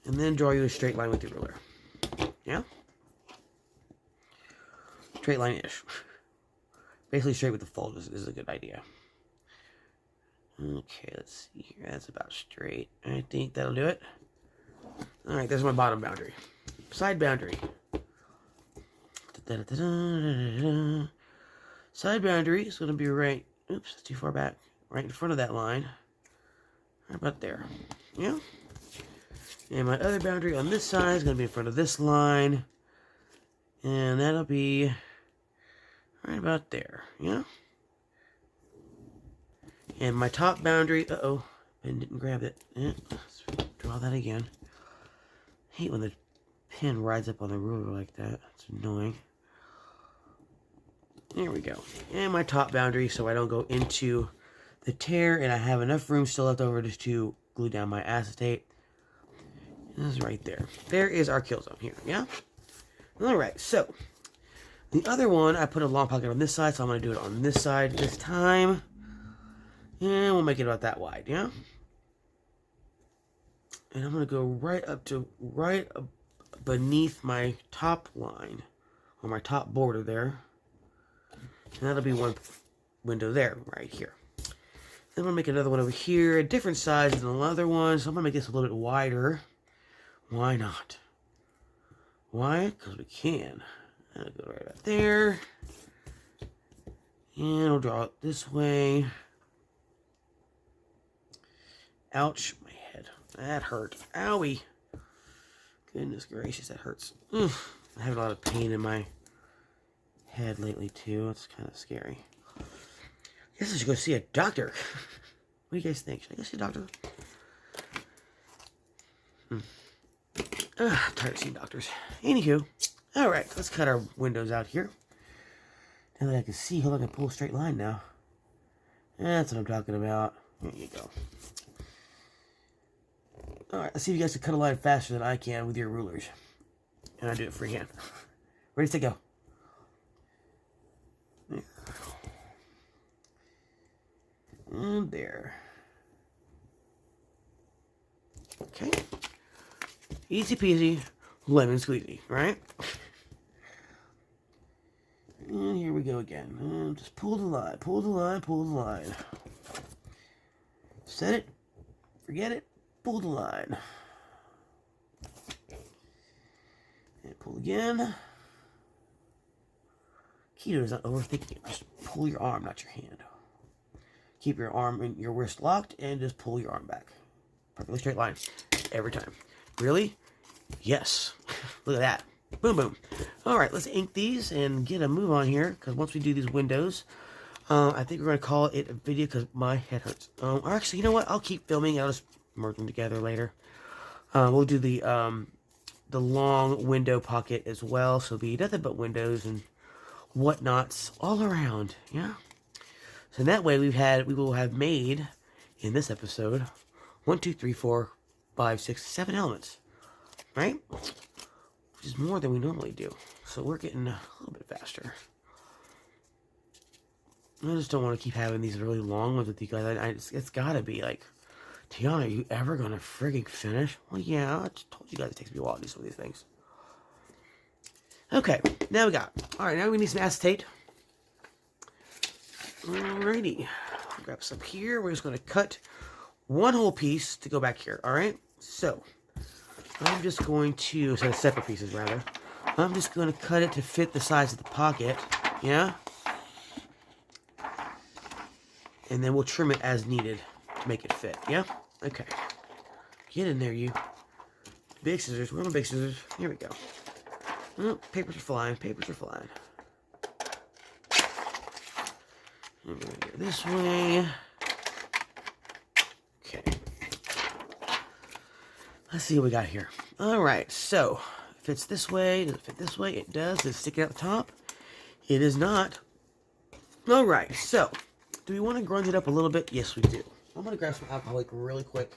And then draw you a straight line with your ruler. Yeah? straight line-ish. Basically straight with the fold is a good idea. Okay, let's see here. That's about straight. I think that'll do it. Alright, there's my bottom boundary. Side boundary. Side boundary is going to be right... Oops, that's too far back. Right in front of that line. Right about there. Yeah? And my other boundary on this side is going to be in front of this line. And that'll be right about there. Yeah? And my top boundary... Uh-oh. Pen didn't grab it. Yeah, let's draw that again. I hate when the pen rides up on the ruler like that. It's annoying. There we go. And my top boundary so I don't go into the tear and I have enough room still left over just to glue down my acetate. This is right there. There is our kill zone here, yeah? Alright, so the other one, I put a long pocket on this side, so I'm going to do it on this side this time. And we'll make it about that wide, yeah? And I'm going to go right up to, beneath my top line, or my top border there. And that'll be one window there, right here. Then I'm going to make another one over here, a different size than the other one, so I'm going to make this a little bit wider. Why not? Why? Because we can. I'll go right up there. And I'll draw it this way. Ouch, my head. That hurt. Owie. Goodness gracious, that hurts. Ugh. I have a lot of pain in my head lately, too. It's kind of scary. I guess I should go see a doctor. What do you guys think? Should I go see a doctor? I'm tired of seeing doctors. Anywho, alright, let's cut our windows out here. Now that I can see, hold on, I can pull a straight line now. That's what I'm talking about. There you go. Alright, let's see if you guys can cut a line faster than I can with your rulers. And I do it freehand. Ready, to go. There. And there. Okay. Easy peasy, lemon squeezy, right? And here we go again. And just pull the line, pull the line, pull the line. Set it, forget it, pull the line. And pull again. Key to is not overthinking it. Just pull your arm, not your hand. Keep your arm and your wrist locked and just pull your arm back. Perfectly straight line. Every time. Really? Yes. Look at that. Boom, boom. Alright, let's ink these and get a move on here. Because once we do these windows, I think we're going to call it a video because my head hurts. Or actually, you know what? I'll keep filming. I'll just merge them together later. We'll do the long window pocket as well. So it'll be nothing but windows and whatnots all around. Yeah? So that way we will have made, in this episode, 1, 2, 3, 4, 5, 6, 7 elements, right? Which is more than we normally do. So we're getting a little bit faster. I just don't want to keep having these really long ones with you guys. It's got to be like, Tiana, are you ever going to frigging finish? Well, yeah, I just told you guys it takes me a while to do some of these things. Okay, now we got, alright, now we need some acetate. Alrighty, grab some here. We're just going to cut one whole piece to go back here, alright? So, I'm just going to, so separate pieces rather. I'm just going to cut it to fit the size of the pocket, yeah? And then we'll trim it as needed to make it fit, yeah? Okay. Get in there, you. Big scissors, where are my big scissors? Here we go. Oh, papers are flying, papers are flying. I'm going to go this way. Okay. Let's see what we got here. Alright, so, it fits this way. Does it fit this way? It does. Does it stick out the top? It is not. Alright, so, do we want to grunge it up a little bit? Yes, we do. I'm going to grab some alcoholic really quick.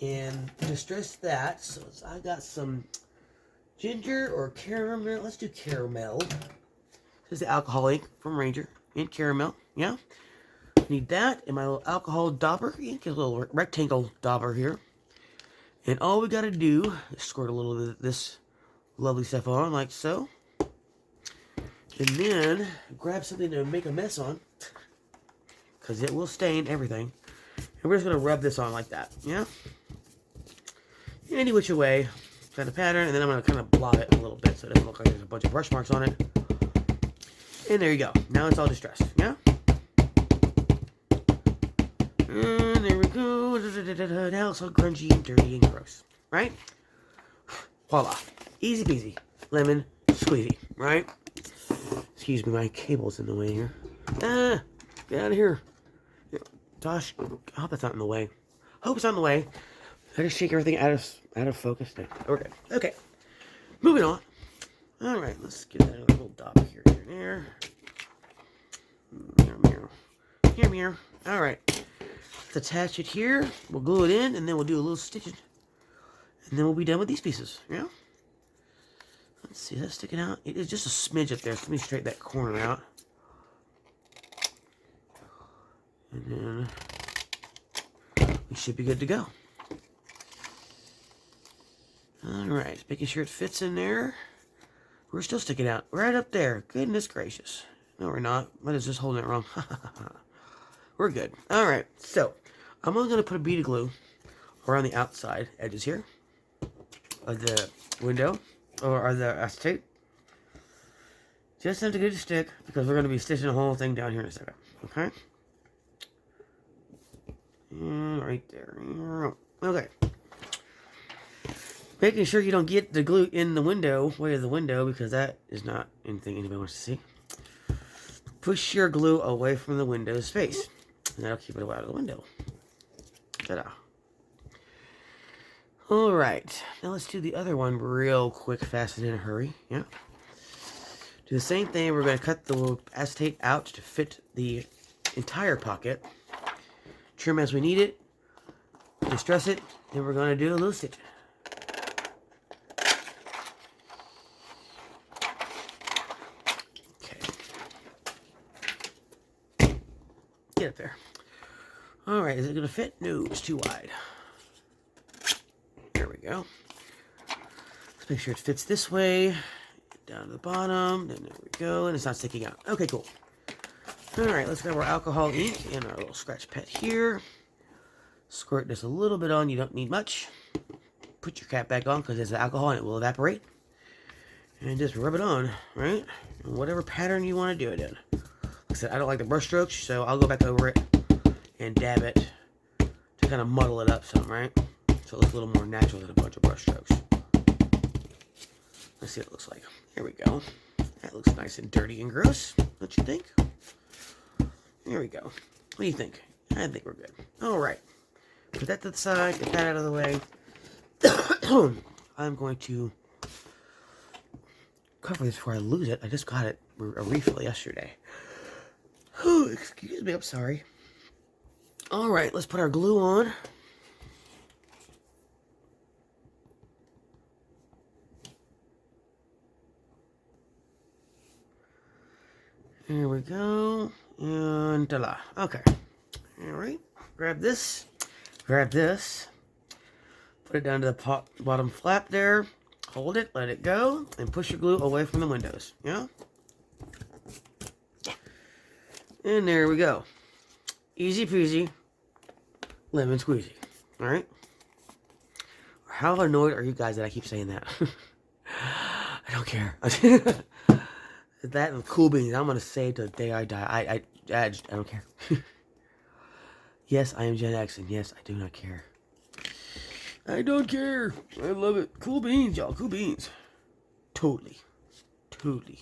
And to stress that, so I got some ginger or caramel. Let's do caramel. This is the alcoholic from Ranger in caramel. Yeah? Need that and my little alcohol dauber. You get a little rectangle dauber here. And all we got to do is squirt a little bit of this lovely stuff on, like so. And then grab something to make a mess on, because it will stain everything. And we're just going to rub this on like that, yeah? Any which way, kind of pattern, and then I'm going to kind of blot it a little bit so it doesn't look like there's a bunch of brush marks on it. And there you go. Now it's all distressed, yeah? And there we go. Now it's all grungy and dirty and gross, right? Voila. Easy peasy. Lemon squeezy, right? Excuse me, my cable's in the way here. Ah, get out of here. Gosh, I hope that's not in the way. Hope it's not in the way. I just shake everything out of focus. No, we're good. Okay, moving on. All right, let's get that little dot here, there. Here. All right, let's attach it here. We'll glue it in, and then we'll do a little stitching, and then we'll be done with these pieces. Yeah. Let's see, is that sticking out? It is just a smidge up there. So let me straighten that corner out. And then we should be good to go. Alright, making sure it fits in there. We're still sticking out. Right up there. Goodness gracious. No, we're not. I was just holding it wrong. We're good. Alright, so I'm only going to put a bead of glue around the outside edges here of the window. Or the acetate. Just enough to get it to stick, because we're going to be stitching the whole thing down here in a second. Okay? And right there. Okay. Making sure you don't get the glue in the window, way of the window, because that is not anything anybody wants to see. Push your glue away from the window space, and that'll keep it out of the window. Ta-da. Alright, now let's do the other one real quick, fast, and in a hurry. Yeah. Do the same thing. We're going to cut the acetate out to fit the entire pocket. Trim as we need it. Distress it. Then we're going to do a little stitch. Okay. Get up there. Alright, is it going to fit? No, it's too wide. There we go. Let's make sure it fits this way. Down to the bottom. Then there we go. And it's not sticking out. Okay, cool. Alright, let's grab our alcohol ink and our little scratch pad here. Squirt this a little bit on. You don't need much. Put your cap back on because there's alcohol and it will evaporate. And just rub it on, right? In whatever pattern you want to do it in. Like I said, I don't like the brush strokes, so I'll go back over it and dab it to kind of muddle it up some, right? So it looks a little more natural than a bunch of brush strokes. Let's see what it looks like. Here we go. That looks nice and dirty and gross. Don't you think? Here we go. What do you think? I think we're good. Alright. Put that to the side. Get that out of the way. I'm going to cover this before I lose it. I just got it a refill yesterday. Oh, excuse me. I'm sorry. Alright. Let's put our glue on. Here we go. And ta-da. Okay. Alright. Grab this. Grab this. Put it down to the bottom flap there. Hold it. Let it go. And push your glue away from the windows. Yeah? And there we go. Easy peasy. Lemon squeezy. Alright? How annoyed are you guys that I keep saying that? I don't care. That and cool beans, I'm going to say till the day I die. I don't care. Yes, I am Gen X, and yes, I do not care. I don't care. I love it. Cool beans, y'all. Cool beans. Totally. Totally.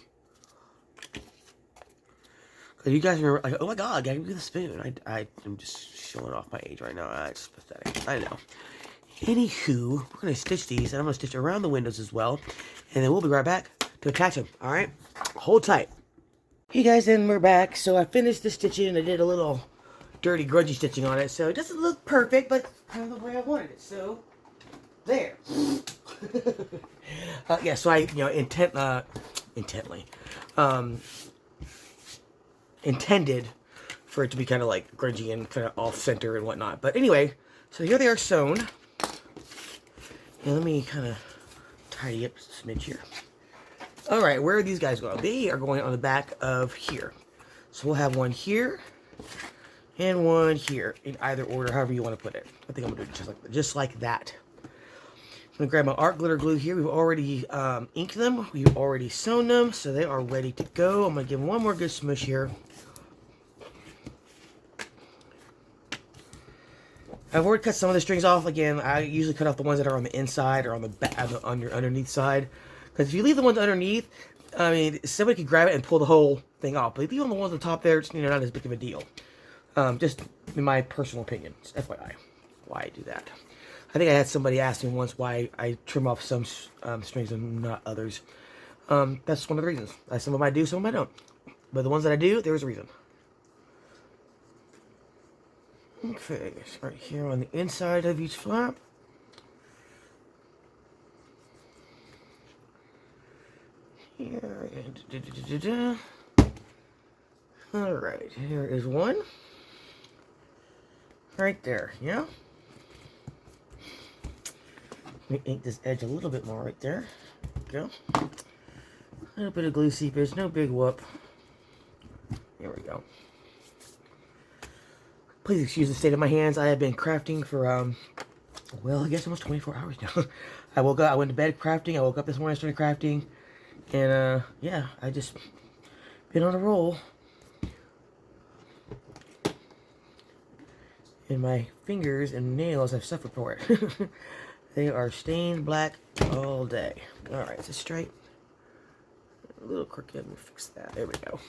Because you guys remember, like, oh my god, I can do the spoon. I'm just showing off my age right now. It's pathetic. I know. Anywho, we're going to stitch these, and I'm going to stitch around the windows as well. And then we'll be right back to attach them. Alright? Hold tight. Hey guys, and we're back. So I finished the stitching, and I did a little dirty, grungy stitching on it. So it doesn't look perfect, but kind of the way I wanted it. So, there. Yeah, so I, intended for it to be kind of like grungy and kind of off-center and whatnot. But anyway, so here they are sewn. And let me kind of tidy up a smidge here. All right, where are these guys going? They are going on the back of here. So we'll have one here and one here in either order, however you want to put it. I think I'm gonna do it just like that. I'm gonna grab my art glitter glue here. We've already inked them. We've already sewn them, so they are ready to go. I'm gonna give them one more good smush here. I've already cut some of the strings off. Again, I usually cut off the ones that are on the inside or on the back, on your underneath side. Because if you leave the ones underneath, I mean, somebody could grab it and pull the whole thing off. But if you leave on the ones on the top there, it's not as big of a deal. Just in my personal opinion, it's FYI, why I do that. I think I had somebody ask me once why I trim off some strings and not others. That's one of the reasons. Some of them I do, some of them I don't. But the ones that I do, there's a reason. Okay, right here on the inside of each flap. Here, and Alright, here is one. Right there, yeah? Let me ink this edge a little bit more right there. There we go. A little bit of glue seepage, no big whoop. There we go. Please excuse the state of my hands. I have been crafting for, well, I guess almost 24 hours now. I went to bed crafting, I woke up this morning, I started crafting, and, yeah, I just been on a roll. And my fingers and nails have suffered for it. They are stained black all day. Alright, is it straight? A little crooked, let me fix that. There we go.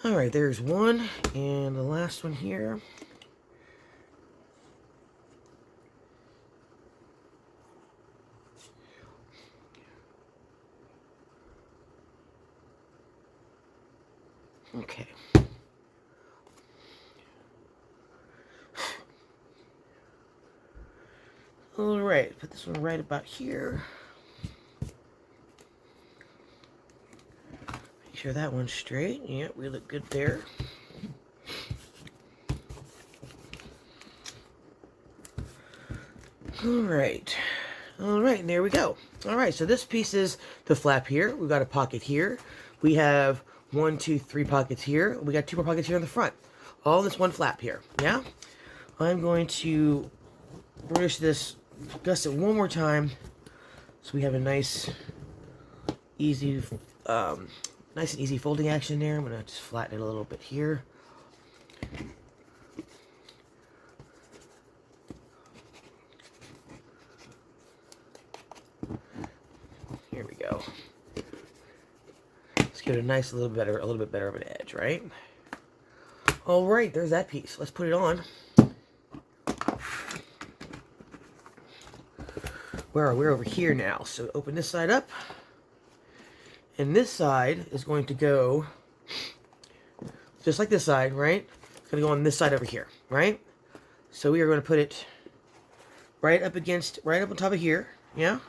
Alright, there's one, and the last one here. Okay. Alright, put this one right about here. Make sure that one's straight. Yep, we look good there. Alright. Alright, and there we go. Alright, so this piece is the flap here. We've got a pocket here. We have 1, 2, 3 pockets here. We got 2 more pockets here in the front. All this one flap here. Yeah? I'm going to burnish this, gust it one more time so we have a nice easy nice and easy folding action there. I'm going to just flatten it a little bit here. Here we go. Let's give it a nice a little bit better of an edge, right? All right, there's that piece. Let's put it on. We're over here now, so open this side up. And this side is going to go just like this side, right? It's going to go on this side over here, right? So we are going to put it right up on top of here, yeah?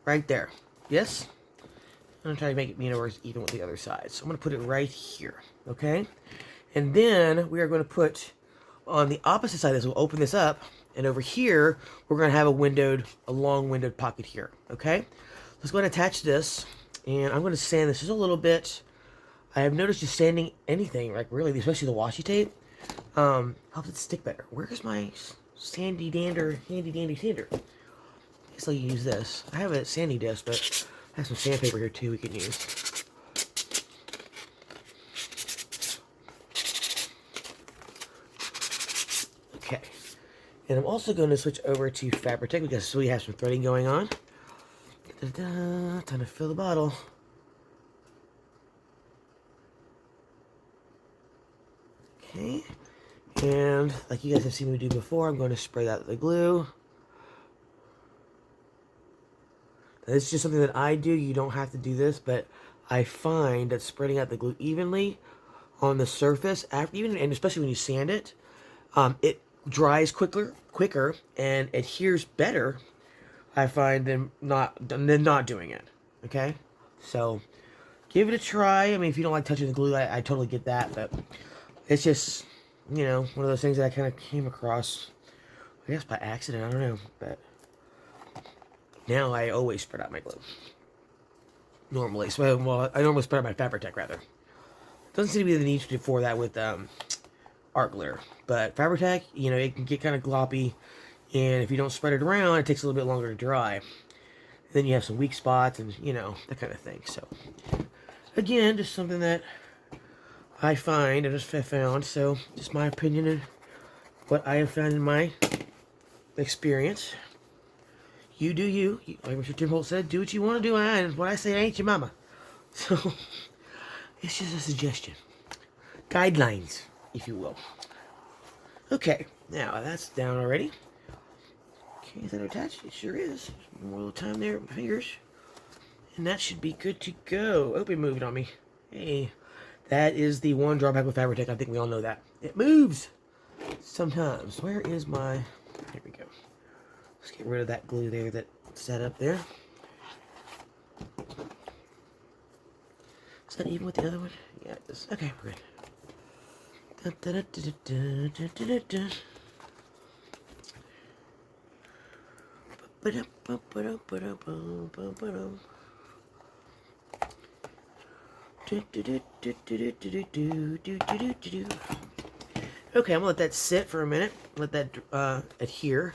Right there, yes? I'm going to try to make it where it's even with the other side. So I'm going to put it right here, okay? And then we are going to put on the opposite side of this, we'll open this up, and over here, we're going to have a long windowed pocket here, okay? Let's go ahead and attach this, and I'm going to sand this just a little bit. I have noticed just sanding anything, like really, especially the washi tape, helps it stick better. Where's my handy dandy sander? I guess I'll use this. I have a sanding disc, but I have some sandpaper here too we can use. Okay. And I'm also going to switch over to Fabri-Tac because we have some threading going on. Time to fill the bottle. Okay. And like you guys have seen me do before, I'm going to spray that with the glue. Now, this is just something that I do. You don't have to do this, but I find that spreading out the glue evenly on the surface, and especially when you sand it, it dries quicker and adheres better, I find, than not doing it. Okay, so give it a try. I mean, if you don't like touching the glue, I totally get that, but it's just, you know, one of those things that I kind of came across, I guess by accident, I don't know, but now I always spread out my glue. normally. So I normally spread out my Fabri-Tac rather. Doesn't seem to be the need for that with art glitter. But Fabri-Tac, you know, it can get kind of gloppy, and if you don't spread it around, it takes a little bit longer to dry. Then you have some weak spots and, you know, that kind of thing. So, again, just something that I find, I just found. So, just my opinion and what I have found in my experience. You do you. Like Mr. Tim Holtz said, do what you want to do, and what I say ain't your mama. So, it's just a suggestion. Guidelines, if you will. Okay, now that's down already. Okay, is that attached? It sure is. More little time there with my fingers. And that should be good to go. Oh, it moved on me. Hey, that is the one drawback with Fabri-Tac. I think we all know that. It moves sometimes. Where is my... Here we go. Let's get rid of that glue there that set up there. Is that even with the other one? Yeah, it is. Okay, we're good. Okay, I'm gonna let that sit for a minute. Let that adhere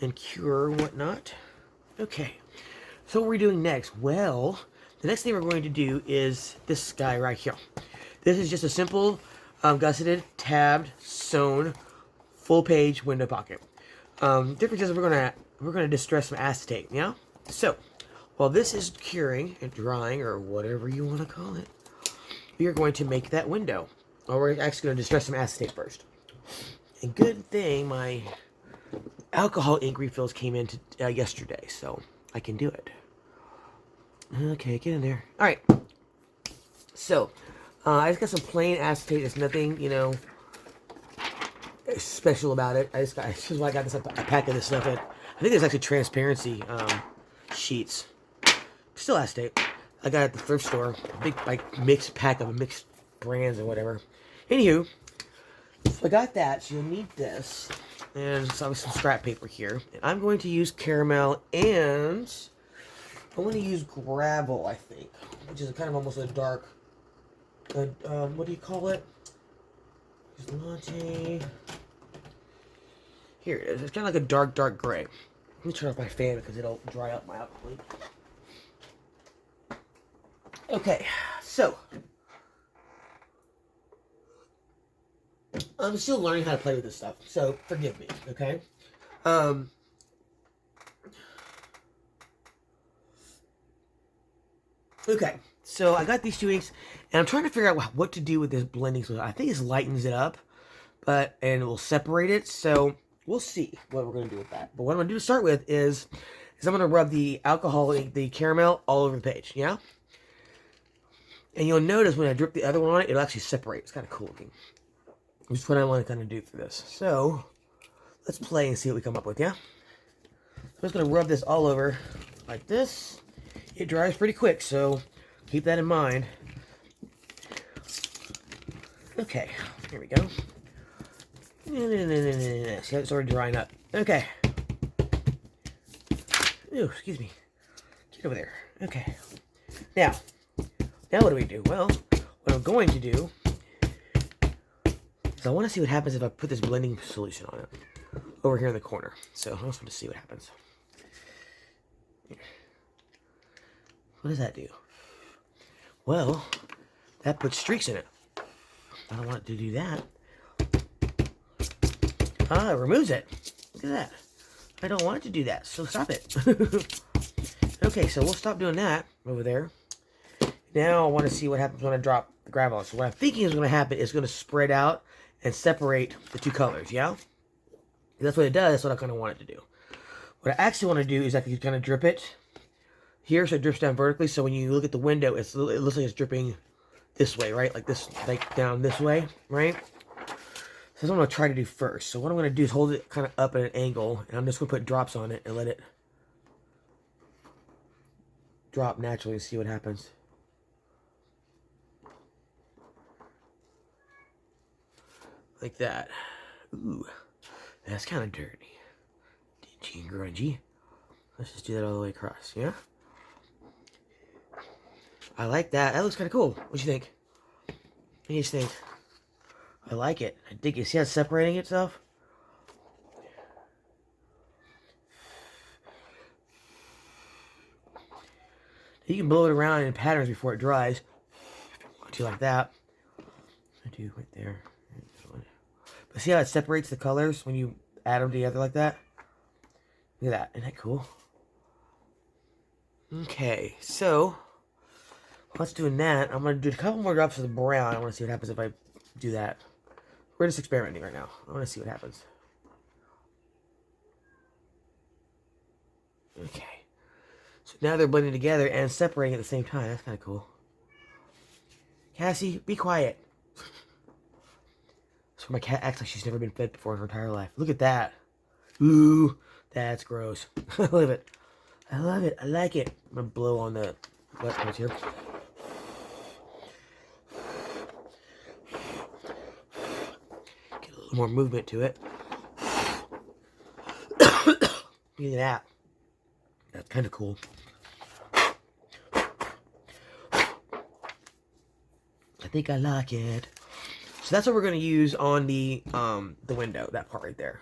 and cure and whatnot. Okay, so what are we doing next? Well, the next thing we're going to do is this guy right here. This is just a simple gusseted, tabbed, sewn, full page window pocket. Difference is we're gonna distress some acetate, yeah? So, while this is curing and drying, or whatever you want to call it, we are going to make that window. Or we're actually going to distress some acetate first. And good thing my alcohol ink refills came in yesterday, so I can do it. Okay, get in there. Alright. So, I just got some plain acetate. There's nothing, you know, special about it. This is why I got this, a pack of this stuff in. I think there's actually transparency sheets. Still acetate. I got it at the thrift store. A big, like, mixed pack of mixed brands or whatever. Anywho, so I got that. So you'll need this. And some scrap paper here. And I'm going to use caramel and I'm going to use gravel, I think. Which is kind of almost a dark, what do you call it? Latte. Here it is. It's kind of like a dark, dark gray. Let me turn off my fan because it'll dry up my alcohol ink. Okay, so I'm still learning how to play with this stuff, so forgive me, okay? Okay, so I got these 2 inks, and I'm trying to figure out what to do with this blending. So I think this lightens it up, and it will separate it. So we'll see what we're going to do with that. But what I'm going to do to start with is I'm going to rub the alcohol, the caramel, all over the page, yeah? And you'll notice when I drip the other one on it, it'll actually separate. It's kind of cool looking. Which is what I want to kind of do for this. So, let's play and see what we come up with, yeah? So I'm just going to rub this all over like this. It dries pretty quick, so keep that in mind. Okay, here we go. See how it's already drying up. Okay. Ooh, excuse me. Get over there. Okay. Now what do we do? Well, what I'm going to do is I want to see what happens if I put this blending solution on it over here in the corner. So I just want to see what happens. What does that do? Well, that puts streaks in it. I don't want it to do that. Ah, it removes it. Look at that. I don't want it to do that, so stop it. Okay, so we'll stop doing that over there. Now I want to see what happens when I drop the gravel. So what I'm thinking is going to happen is going to spread out and separate the 2 colors, yeah? If that's what it does. That's what I kind of want it to do. What I actually want to do is I can kind of drip it here so it drips down vertically. So when you look at the window, it looks like it's dripping this way, right? Like this, like down this way, right? So that's what I'm going to try to do first. So what I'm going to do is hold it kind of up at an angle, and I'm just going to put drops on it and let it drop naturally and see what happens. Like that. Ooh, that's kind of dirty. Dingy and grungy. Let's just do that all the way across, yeah? I like that. That looks kind of cool. What do you think? What do you think? I like it. I dig it. See how it's separating itself? You can blow it around in patterns before it dries. Do you like that? I do right there. But see how it separates the colors when you add them together like that? Look at that. Isn't that cool? Okay, so let's doing that. I'm going to do a couple more drops of the brown. I want to see what happens if I do that. We're just experimenting right now. I want to see what happens. Okay. So now they're blending together and separating at the same time. That's kind of cool. Cassie, be quiet. So my cat acts like she's never been fed before in her entire life. Look at that. Ooh, that's gross. I love it. I love it. I like it. I'm going to blow on the wet parts here. Get a little more movement to it. Look at that. That's kind of cool. I think I like it. So that's what we're going to use on the window, that part right there.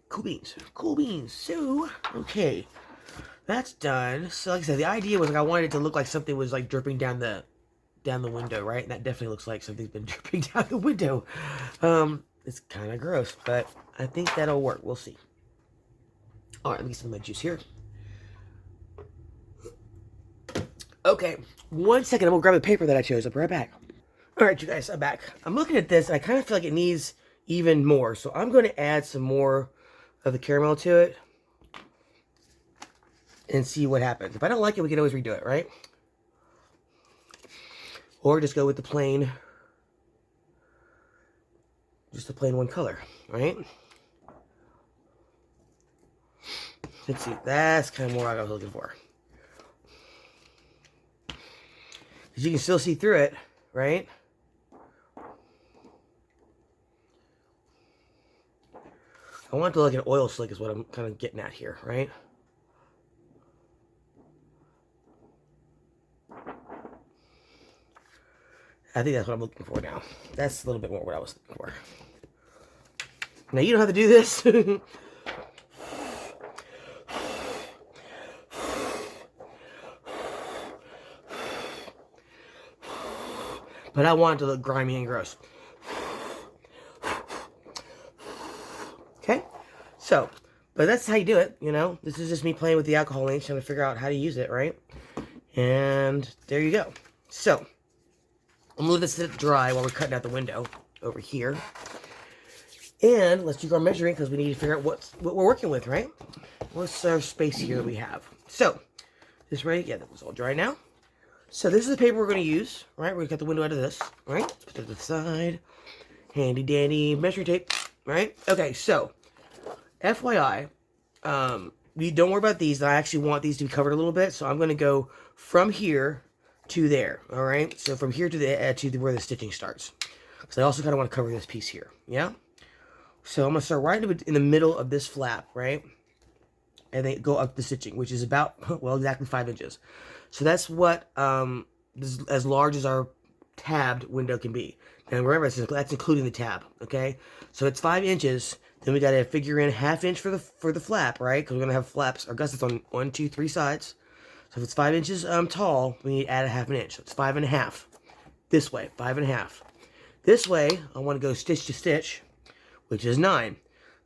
Cool beans. Cool beans. So, okay. That's done. So like I said, the idea was like I wanted it to look like something was like dripping down the window, right? And that definitely looks like something's been dripping down the window. It's kind of gross, but I think that'll work. We'll see. All right, let me get some of my juice here. Okay, 1 second. I'm going to grab the paper that I chose. I'll be right back. All right, you guys, I'm back. I'm looking at this, and I kind of feel like it needs even more. So I'm going to add some more of the caramel to it and see what happens. If I don't like it, we can always redo it, right? Or just go with the plain, just the plain one color, right? Let's see. That's kind of more what I was looking for. Because you can still see through it, right? I want it to look like an oil slick is what I'm kind of getting at here, right? I think that's what I'm looking for now. That's a little bit more what I was looking for. Now, you don't have to do this. But I want it to look grimy and gross. Okay? So, but that's how you do it, you know? This is just me playing with the alcohol inks, trying to figure out how to use it, right? And there you go. So, I'm going to let this sit dry while we're cutting out the window over here. And let's do our measuring because we need to figure out what we're working with, right? What's our space here that we have? So, this ready? Yeah, that was all dry now. So this is the paper we're going to use, right? We're going to cut the window out of this, right? Put it to the side. Handy dandy measuring tape, right? Okay, so, FYI, you don't worry about these. I actually want these to be covered a little bit, so I'm going to go from here to there, all right? So from here to where the stitching starts. Because I also kind of want to cover this piece here, yeah? So I'm going to start right in the middle of this flap, right? And then go up the stitching, which is about, well, exactly 5 inches. So that's what, as large as our tabbed window can be. And remember, that's including the tab, okay? So it's 5 inches. Then we got to figure in 1/2 inch for the flap, right? Because we're going to have flaps. Our gussets on 1, 2, 3 sides. So if it's 5 inches tall, we need to add 1/2 inch. So it's 5.5. This way, 5.5. This way, I want to go stitch to stitch, which is 9.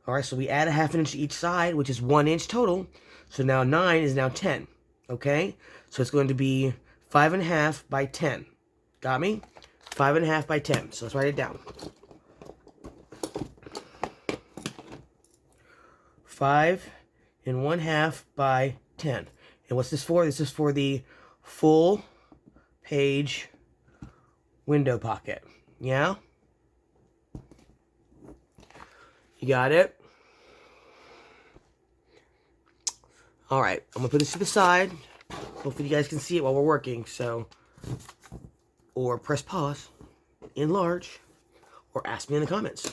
All right, so we add 1/2 inch to each side, which is 1 inch total. So now 9 is now 10, okay? So it's going to be 5.5 by 10. Got me? 5.5 by 10. So let's write it down. 5 1/2 by 10. And what's this for? This is for the full page window pocket. Yeah? You got it? Alright, I'm going to put this to the side. Hopefully you guys can see it while we're working, so, or press pause, enlarge, or ask me in the comments,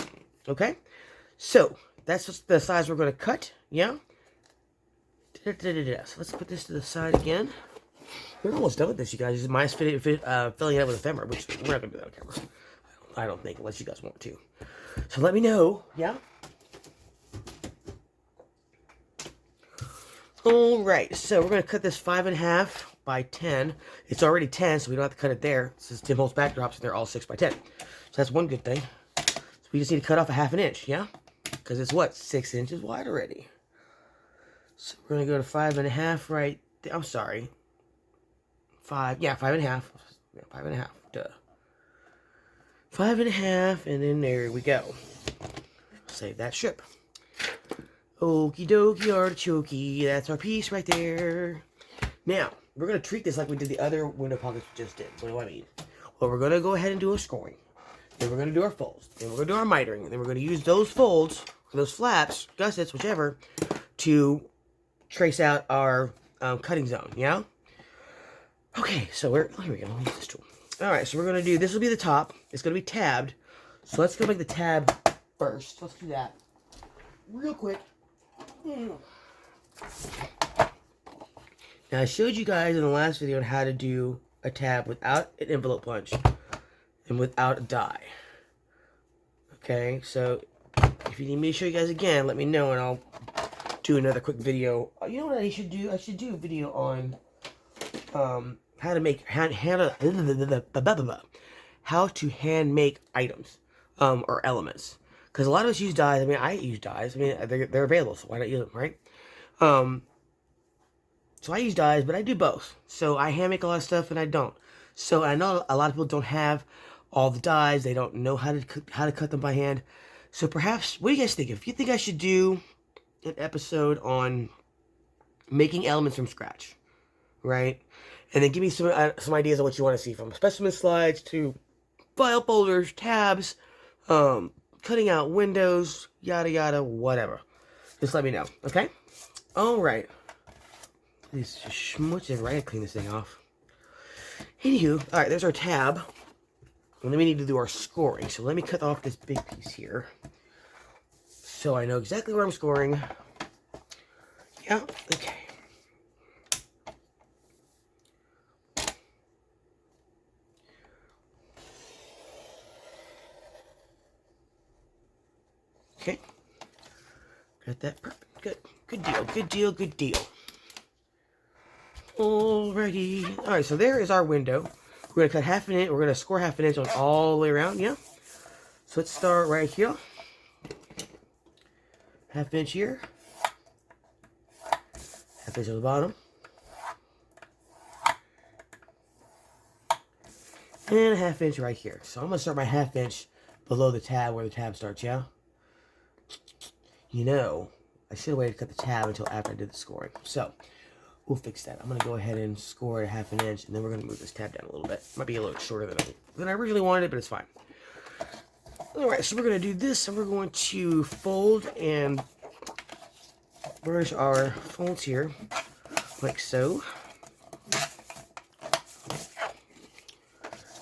okay? So, that's just the size we're going to cut, yeah? So let's put this to the side again. We're almost done with this, you guys. It's minus filling it out with a ephemera, which we're not going to do that on camera. I don't think, unless you guys want to. So let me know, yeah? Alright, so we're going to cut this 5.5 by 10. It's already 10, so we don't have to cut it there. This is Tim Holtz Backdrops, and they're all 6 by 10. So that's one good thing. So we just need to cut off a 1/2 inch, yeah? Because it's what? 6 inches wide already. So we're going to go to 5.5 right there. I'm sorry. 5, yeah, 5.5. Yeah, 5.5, duh. 5.5, and then there we go. Save that strip. Okie dokie artichokey, that's our piece right there. Now, we're going to treat this like we did the other window pockets we just did. What do I mean? Well, we're going to go ahead and do a scoring. Then we're going to do our folds. Then we're going to do our mitering. Then we're going to use those folds, or those flaps, gussets, whichever, to trace out our cutting zone, yeah? Okay, so here we go, let me use this tool. Alright, so we're going to do, this will be the top. It's going to be tabbed. So let's go make the tab first. Let's do that real quick. Now, I showed you guys in the last video on how to do a tab without an envelope punch and without a die. Okay, so if you need me to show you guys again, let me know and I'll do another quick video. You know what I should do? I should do a video on how to make how to hand make items or elements. Because a lot of us use dies. I mean, I use dies. I mean, they're available, so why not use them, right? So I use dies, but I do both. So I hand make a lot of stuff, and I don't. So I know a lot of people don't have all the dies. They don't know how to cut them by hand. So perhaps, what do you guys think? If you think I should do an episode on making elements from scratch, right? And then give me some ideas of what you want to see, from specimen slides to file folders, tabs, cutting out windows, yada yada, whatever. Just let me know, okay? Alright. This just schmutz it, right? Clean this thing off. Anywho, alright, there's our tab. And then we need to do our scoring. So let me cut off this big piece here, so I know exactly where I'm scoring. Yeah, okay. Okay. Got that perfect. Good. Good deal. Good deal. Good deal. Alrighty. Alright, so there is our window. We're going to cut 1/2 inch. We're going to score 1/2 inch on all the way around, yeah? So let's start right here. 1/2 inch here. 1/2 inch on the bottom. And 1/2 inch right here. So I'm going to start my 1/2 inch below the tab, where the tab starts, yeah? You know, I should have waited to cut the tab until after I did the scoring. So, we'll fix that. I'm going to go ahead and score it 1/2 inch, and then we're going to move this tab down a little bit. Might be a little shorter than I originally wanted, but it's fine. Alright, so we're going to do this, and we're going to fold and burnish our folds here, like so.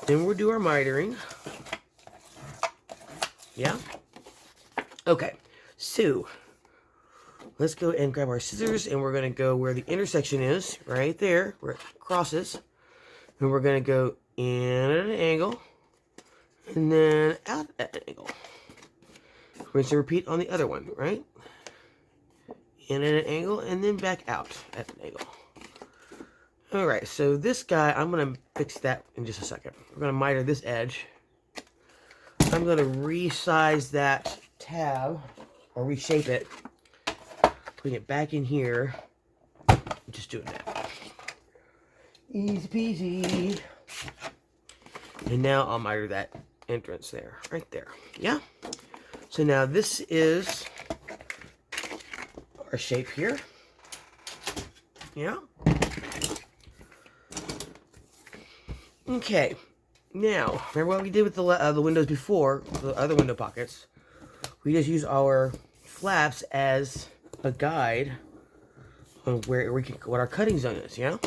Then we'll do our mitering. Yeah? Okay. So, let's go and grab our scissors, and we're going to go where the intersection is, right there, where it crosses. And we're going to go in at an angle, and then out at an angle. Rinse and repeat on the other one, right? In at an angle, and then back out at an angle. Alright, so this guy, I'm going to fix that in just a second. We're going to miter this edge. I'm going to resize that tab, or reshape it, putting it back in here. Just doing that. Easy peasy. And now I'll miter that entrance there, right there. Yeah? So now this is our shape here. Yeah? Okay. Now, remember what we did with the windows before, the other window pockets? We just use our flaps as a guide on where we can, what our cutting zone is, yeah?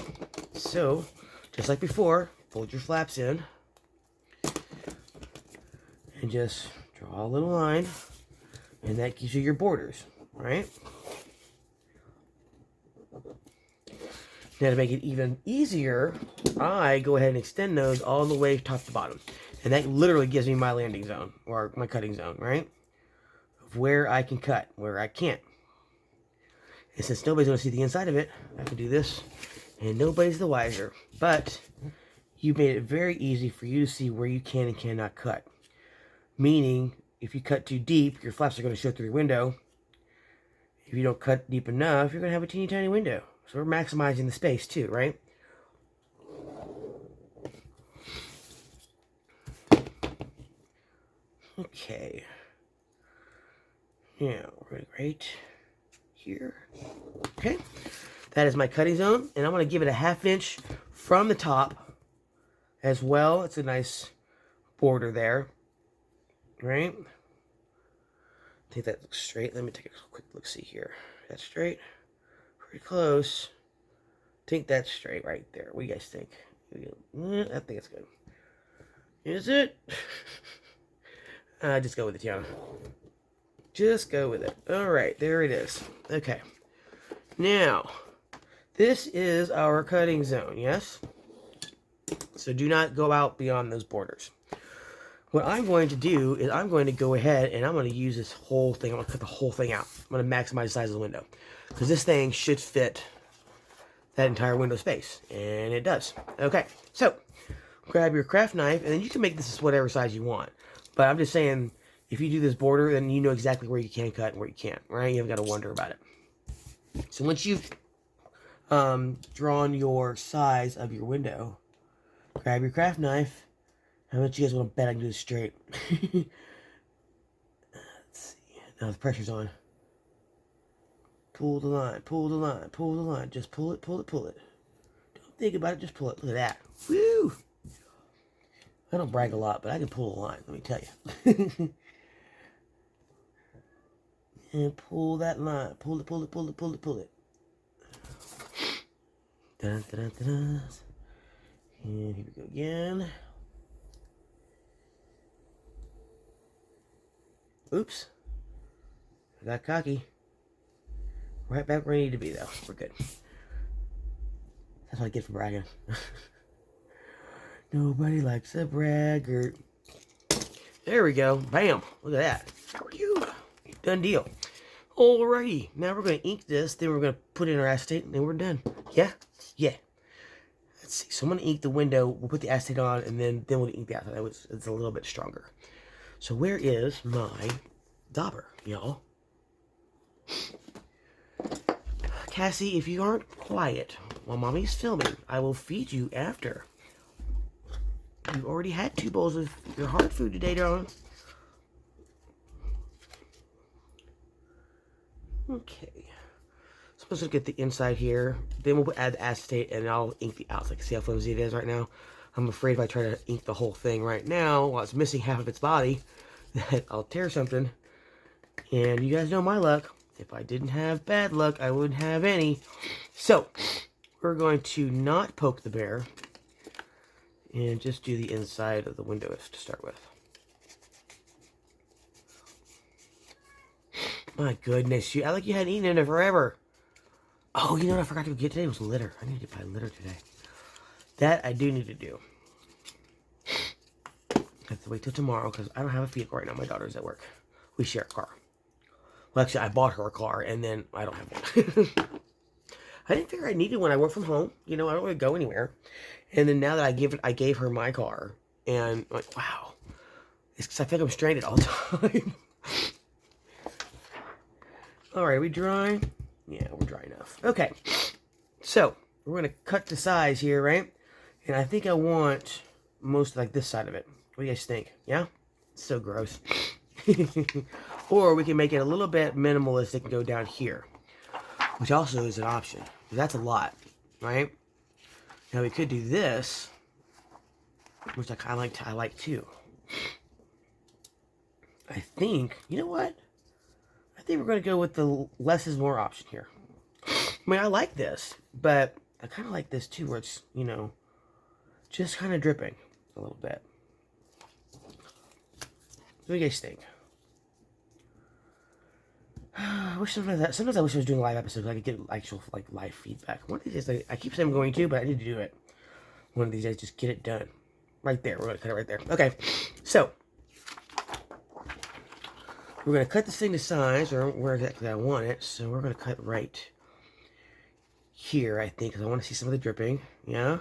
So, just like before, fold your flaps in and just draw a little line, and that gives you your borders, right? Now to make it even easier, I go ahead and extend those all the way top to bottom. And that literally gives me my landing zone, or my cutting zone, right? Of where I can cut, where I can't. And since nobody's going to see the inside of it, I can do this, and nobody's the wiser. But you made it very easy for you to see where you can and cannot cut. Meaning, if you cut too deep, your flaps are going to show through your window. If you don't cut deep enough, you're going to have a teeny tiny window. So we're maximizing the space too, right? Okay. Now, right here. Okay. That is my cutting zone. And I'm going to give it a 1/2 inch from the top as well. It's a nice border there. Right? I think that looks straight. Let me take a quick look see here. That's straight. Pretty close. I think that's straight right there. What do you guys think? I think it's good. Is it? Just go with it, Tiana. Just go with it. Alright, there it is. Okay. Now, this is our cutting zone, yes? So do not go out beyond those borders. What I'm going to do is I'm going to go ahead and I'm going to use this whole thing. I'm going to cut the whole thing out. I'm going to maximize the size of the window. Because this thing should fit that entire window space. And it does. Okay, so grab your craft knife, and then you can make this whatever size you want. But I'm just saying, if you do this border, then you know exactly where you can cut and where you can't, right? You haven't got to wonder about it. So once you've drawn your size of your window, grab your craft knife. How much you guys want to bet I can do this straight? Let's see. Now the pressure's on. Pull the line, pull the line, pull the line. Just pull it, pull it, pull it. Don't think about it, just pull it. Look at that. Woo! I don't brag a lot, but I can pull a line, let me tell you. And pull that line. Pull it, pull it, pull it, pull it, pull it. Dun, dun, dun, dun. And here we go again. Oops. I got cocky. Right back where I need to be, though. We're good. That's what I get for bragging. Nobody likes a braggart. There we go. Bam. Look at that. Phew. Done deal. Alrighty. Now we're going to ink this. Then we're going to put in our acetate. And then we're done. Yeah? Yeah. Let's see. So I'm going to ink the window. We'll put the acetate on. And then we'll ink the outside. It's a little bit stronger. So where is my dauber, y'all? Cassie, if you aren't quiet while Mommy's filming, I will feed you after. You've already had 2 bowls of your hard food today, darling. Okay. So let's look at the inside here. Then we'll add the acetate and I'll ink the outside. See how flimsy it is right now? I'm afraid if I try to ink the whole thing right now while it's missing half of its body, that I'll tear something. And you guys know my luck. If I didn't have bad luck, I wouldn't have any. So, we're going to not poke the bear. And just do the inside of the window to start with. My goodness, I like you hadn't eaten in it forever. Oh, you know what I forgot to get today was litter. I need to buy litter today. That I do need to do. I have to wait till tomorrow because I don't have a vehicle right now. My daughter's at work. We share a car. Well, actually, I bought her a car and then I don't have one. I didn't figure I needed one. I work from home. You know, I don't really go anywhere. And then now that I gave her my car, and I'm like, wow, it's because I feel like I'm stranded all the time. All right, are we dry? Yeah, we're dry enough. Okay, so we're gonna cut the size here, right? And I think I want most like this side of it. What do you guys think? Yeah, it's so gross. Or we can make it a little bit minimalistic and go down here, which also is an option. That's a lot, right? Now we could do this, which I kind of like too. I think, you know what? I think we're going to go with the less is more option here. I mean, I like this, but I kind of like this too, where it's, you know, just kind of dripping a little bit. What do you guys think? I wish sometimes I wish I was doing live episodes. I could get actual like live feedback. One of these days, I keep saying I'm going to, but I need to do it. One of these days, just get it done. Right there. We're gonna cut it right there. Okay, so we're gonna cut this thing to size, or where exactly I want it. So we're gonna cut right here, I think, because I want to see some of the dripping. Yeah,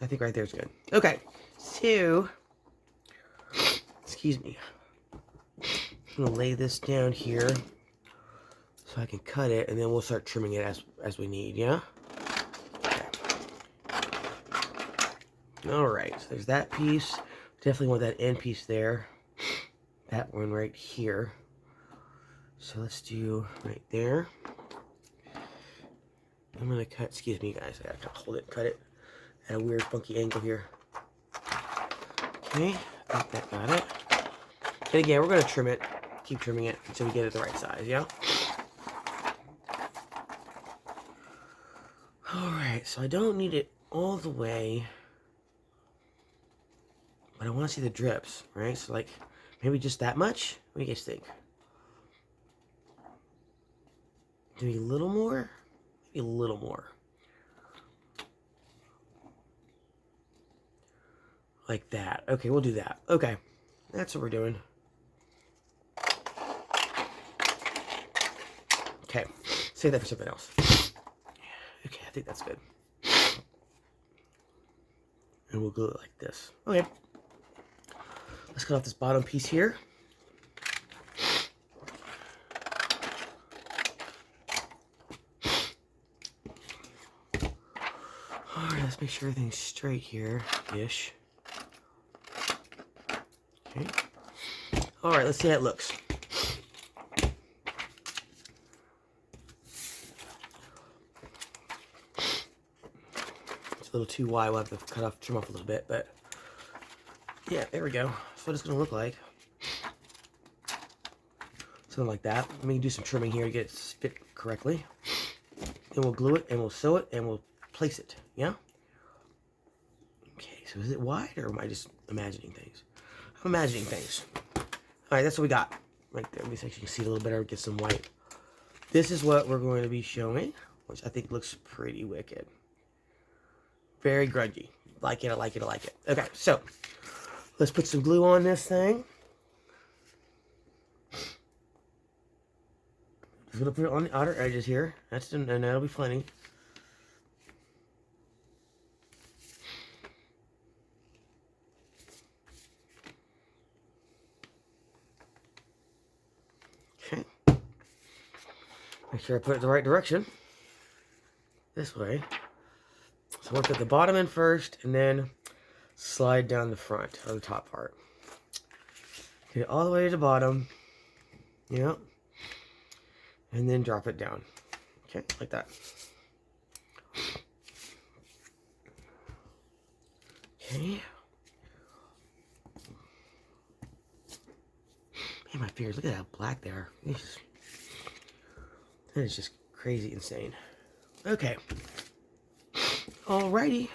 I think right there is good. Okay, so excuse me. I'm gonna lay this down here so I can cut it, and then we'll start trimming it as we need. Yeah. Okay. All right. So there's that piece. Definitely want that end piece there. That one right here. So let's do right there. I'm gonna cut. Excuse me, guys. I gotta hold it, and cut it at a weird, funky angle here. Okay. I think that got it. And again, we're gonna trim it. Keep trimming it until we get it the right size, yeah? Alright, so I don't need it all the way, but I want to see the drips, right? So like, maybe just that much? What do you guys think? Maybe a little more? Maybe a little more. Like that. Okay, we'll do that. Okay, that's what we're doing. Okay, save that for something else. Okay, I think that's good. And we'll glue it like this. Okay. Let's cut off this bottom piece here. Alright, let's make sure everything's straight here-ish. Okay. Alright, let's see how it looks. A little too wide. We'll have to trim off a little bit, but yeah, there we go. That's what it's gonna look like. Something like that. Let me do some trimming here to get it fit correctly. Then we'll glue it and we'll sew it and we'll place it. Yeah? Okay, so is it wide or am I just imagining things? I'm imagining things. Alright, that's what we got. Right there. Let me see if you can see a little better, get some white. This is what we're going to be showing, which I think looks pretty wicked. Very grungy. Like it, I like it, I like it. Okay, so let's put some glue on this thing. Just gonna put it on the outer edges here. And that'll be plenty. Okay. Make sure I put it the right direction. This way. So we'll put the bottom in first, and then slide down the front, or the top part. Get it all the way to the bottom. Yep. And then drop it down. Okay, like that. Okay. Man, my fingers, look at how black they are. That is just crazy insane. Okay. Alrighty,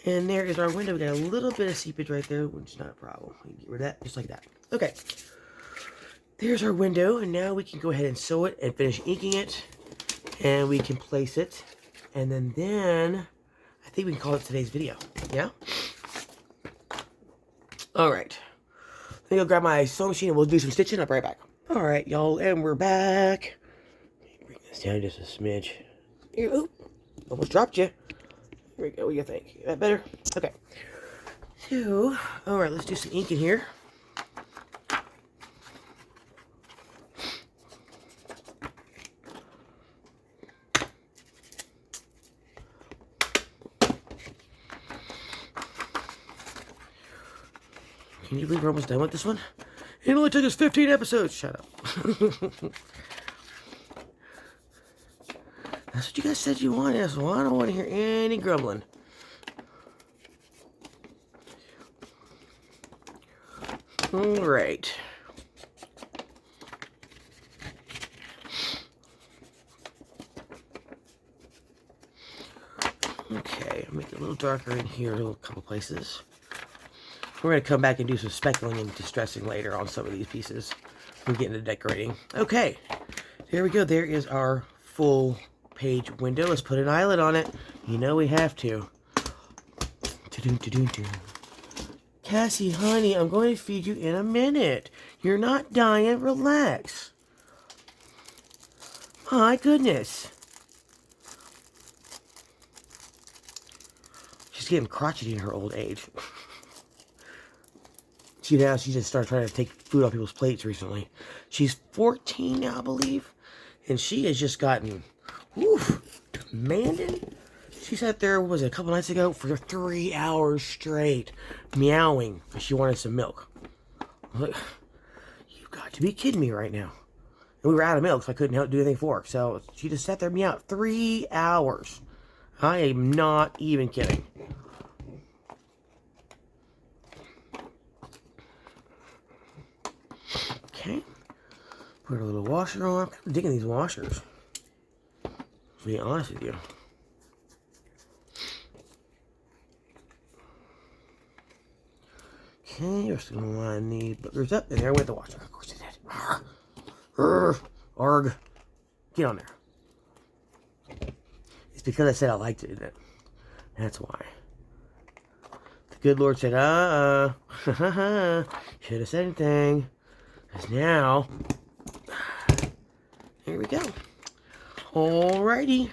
and there is our window. We got a little bit of seepage right there, which is not a problem. We can get rid of that, just like that. Okay, there's our window, and now we can go ahead and sew it and finish inking it, and we can place it, and then I think we can call it today's video. Yeah. All right. Let me go grab my sewing machine, and we'll do some stitching. I'll be right back. All right, y'all, and we're back. Let me bring this down just a smidge. Here, oop, almost dropped you. Here we go. What do you think? Is that better? Okay. So, alright, let's do some ink in here. Can you believe we're almost done with this one? It only took us 15 episodes. Shut up. That's what you guys said you wanted, so I don't want to hear any grumbling. Alright. Okay, I'll make it a little darker in here, a couple places. We're going to come back and do some speckling and distressing later on some of these pieces. We're getting into decorating. Okay, there we go. There is our full page window. Let's put an eyelet on it. You know we have to. Cassie, honey, I'm going to feed you in a minute. You're not dying. Relax. My goodness. She's getting crotchety in her old age. See, now she just started trying to take food off people's plates recently. She's 14 now, I believe. And she has just gotten, demanding. She sat there, what was it, a couple nights ago, for 3 hours straight, meowing because she wanted some milk. I was like, you've got to be kidding me right now. And we were out of milk, so I couldn't do anything for her. So she just sat there meowing 3 hours. I am not even kidding. Okay. Put a little washer on. I'm kind of digging these washers, to be honest with you. Okay, you're just going to line these boogers up, and there went the washer. Of course it did. Arg. Get on there. It's because I said I liked it, isn't it? That's why. The good Lord said, should have said anything. Because now, here we go. Alrighty.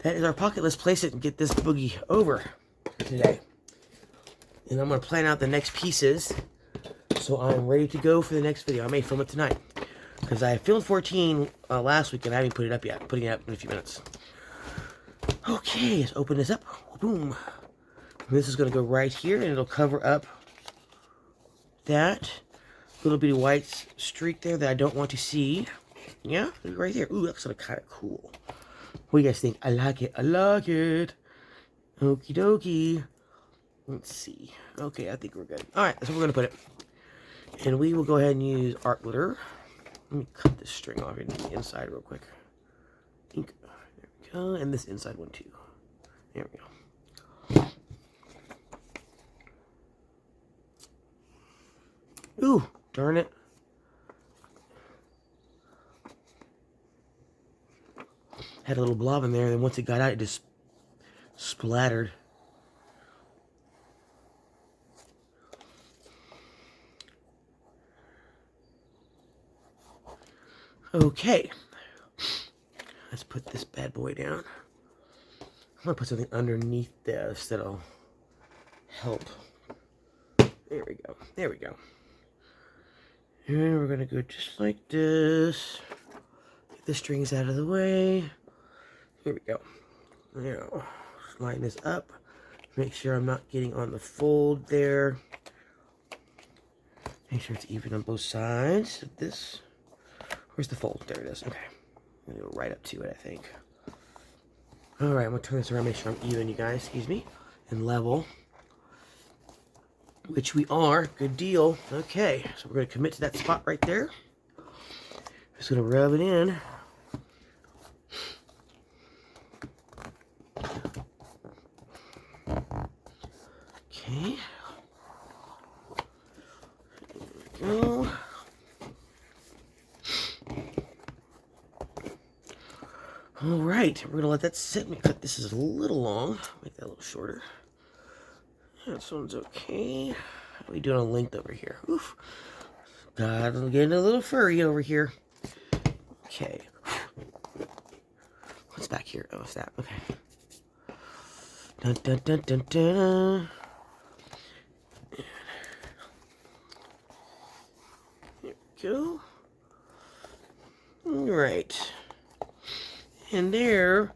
That is our pocket. Let's place it and get this boogie over today. And I'm going to plan out the next pieces, so I'm ready to go for the next video. I may film it tonight, because I filmed 14 last week, and I haven't put it up yet. I'm putting it up in a few minutes. Okay, let's open this up. Boom. And this is going to go right here, and it'll cover up that little bitty white streak there that I don't want to see. Yeah, right there. Ooh, that's kind of cool. What do you guys think? I like it. I like it. Okie dokie. Let's see. Okay, I think we're good. Alright, that's where we're going to put it. And we will go ahead and use art glitter. Let me cut this string off in the inside real quick. There we go. And this inside one too. There we go. Ooh, darn it. Had a little blob in there, and then once it got out, it just splattered. Okay, let's put this bad boy down. I'm going to put something underneath this that'll help. There we go. There we go. And we're going to go just like this. Get the strings out of the way. Here we go. Now, line this up. Make sure I'm not getting on the fold there. Make sure it's even on both sides of this. Where's the fold? There it is. Okay. I'm going to go right up to it, I think. Alright, I'm going to turn this around, make sure I'm even, you guys. Excuse me. And level. Which we are. Good deal. Okay. So we're going to commit to that spot right there. Just going to rub it in. Okay. There we go. Alright, we're going to let that sit. Let me cut this is a little long. Make that a little shorter. This one's okay. How are we doing on length over here? Oof. God, I'm getting a little furry over here. Okay. What's back here? Oh, it's that. Okay. Dun dun dun dun dun. There we go. Alright. And there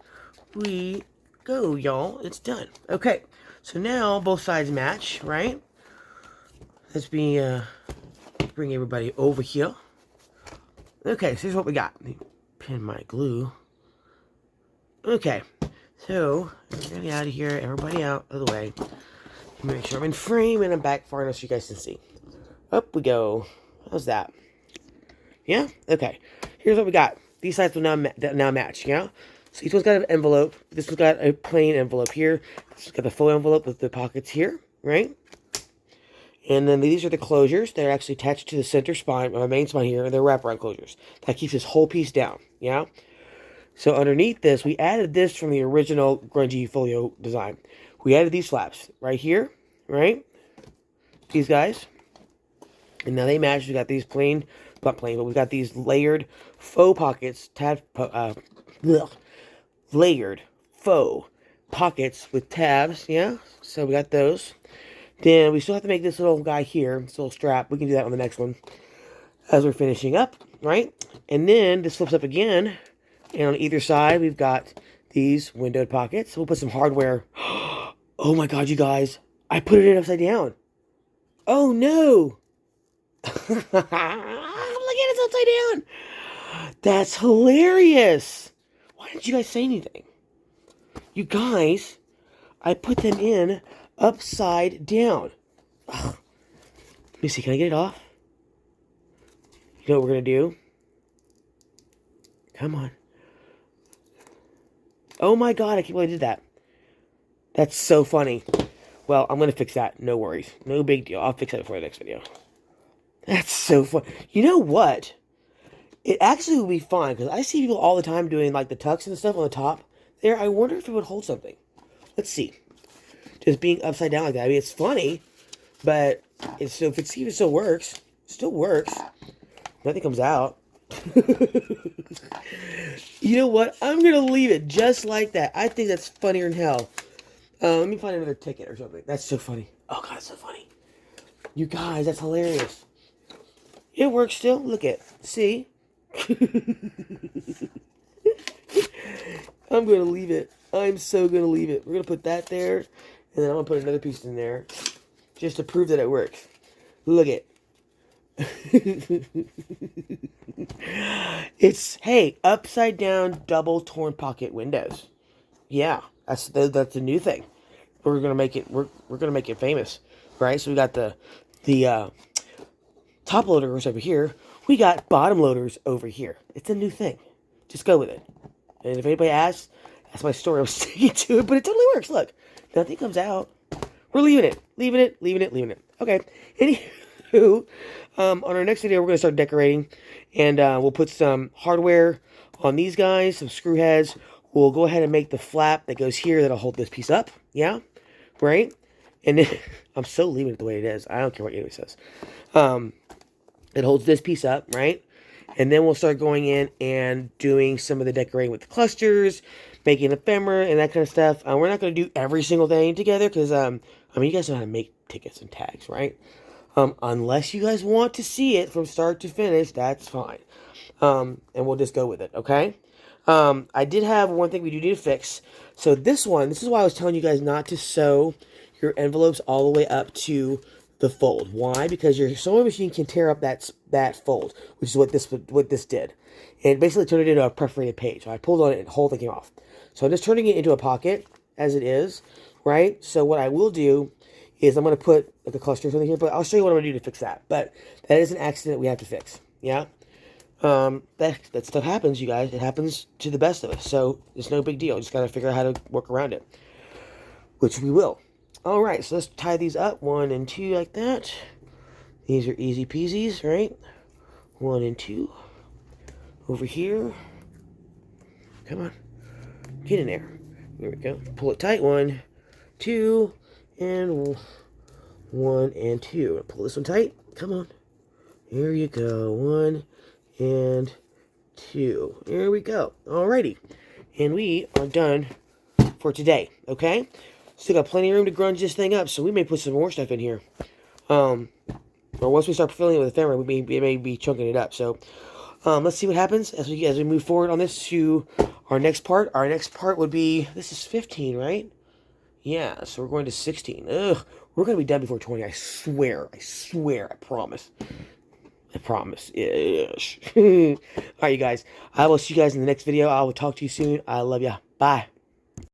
we go, y'all. It's done. Okay. So now both sides match, right? Let's bring everybody over here. Okay, so here's what we got. Let me pin my glue. Okay. So, get out of here. Everybody out of the way. Make sure I'm in frame and I'm back far enough so you guys can see. Up we go. How's that? Yeah? Okay. Here's what we got. These sides will now match, yeah? So each one's got an envelope. This one's got a plain envelope here. This one's got the full envelope with the pockets here, right? And then these are the closures. They're actually attached to the center spine, my main spine here, and they're wraparound closures. That keeps this whole piece down, yeah? So underneath this, we added this from the original Grungy Folio design. We added these flaps right here, right? These guys. And now they match. We got these plain, not plain, but we got these layered faux pockets, layered faux pockets with tabs, yeah? So we got those. Then we still have to make this little guy here, this little strap. We can do that on the next one as we're finishing up, right? And then this flips up again, and on either side we've got these windowed pockets. We'll put some hardware. Oh my god, you guys, I put it in upside down. Oh no! Look at it upside down. That's hilarious. Why didn't you guys say anything? You guys, I put them in upside down. Ugh. Let me see, can I get it off? You know what we're going to do? Come on. Oh my god, I can't believe I did that. That's so funny. Well, I'm going to fix that. No worries. No big deal. I'll fix that for the next video. That's so fun. You know what? It actually would be fun, because I see people all the time doing like the tucks and stuff on the top there. I wonder if it would hold something. Let's see. Just being upside down like that. I mean, it's funny, but it's so, if it still works, still works. Nothing comes out. You know what? I'm going to leave it just like that. I think that's funnier than hell. Let me find another ticket or something. That's so funny. Oh, God, it's so funny. You guys, that's hilarious. It works still. Look at. See? I'm going to leave it. I'm so going to leave it. We're going to put that there. And then I'm going to put another piece in there. Just to prove that it works. Look at. It's, hey, upside down double torn pocket windows. Yeah. That's the new thing. We're going to make it, we're going to make it famous. Right? So we got the top loaders over here. We got bottom loaders over here. It's a new thing. Just go with it. And if anybody asks, that's my story. I was sticking to it, but it totally works. Look, nothing comes out. We're leaving it. Leaving it, leaving it, leaving it. Okay. Anywho, on our next video, we're going to start decorating. And we'll put some hardware on these guys, some screw heads. We'll go ahead and make the flap that goes here that'll hold this piece up. Yeah? Right? And then, I'm so leaving it the way it is. I don't care what anybody says. It holds this piece up, right? And then we'll start going in and doing some of the decorating with the clusters, making ephemera and that kind of stuff. We're not going to do every single thing together because, I mean, you guys know how to make tickets and tags, right? Unless you guys want to see it from start to finish, that's fine. And we'll just go with it, okay? I did have one thing we do need to fix. So this is why I was telling you guys not to sew your envelopes all the way up to the fold. Why? Because your sewing machine can tear up that fold, which is what this did. And it basically turned it into a perforated page. So I pulled on it and the whole thing came off. So I'm just turning it into a pocket as it is, right? So what I will do is I'm going to put like a cluster or something here, but I'll show you what I'm going to do to fix that. But that is an accident we have to fix. Yeah? That stuff happens, you guys. It happens to the best of us. So it's no big deal. Just got to figure out how to work around it, which we will. All right, so let's tie these up 1 and 2 like that. These are easy peasies, right? 1 and 2 over here. Come on, get in there. There we go. Pull it tight. 1, 2, and 1 and 2. Pull this one tight. Come on. Here you go. 1 and 2. There we go. Alrighty, and we are done for today. Okay. Still got plenty of room to grunge this thing up, so we may put some more stuff in here. Or once we start filling it with ephemera, we may be chunking it up. So let's see what happens as we move forward on this to our next part. Our next part would be, this is 15, right? Yeah, so we're going to 16. Ugh, we're going to be done before 20. I swear, I promise. I promise. Ish. All right, you guys. I will see you guys in the next video. I will talk to you soon. I love ya. Bye.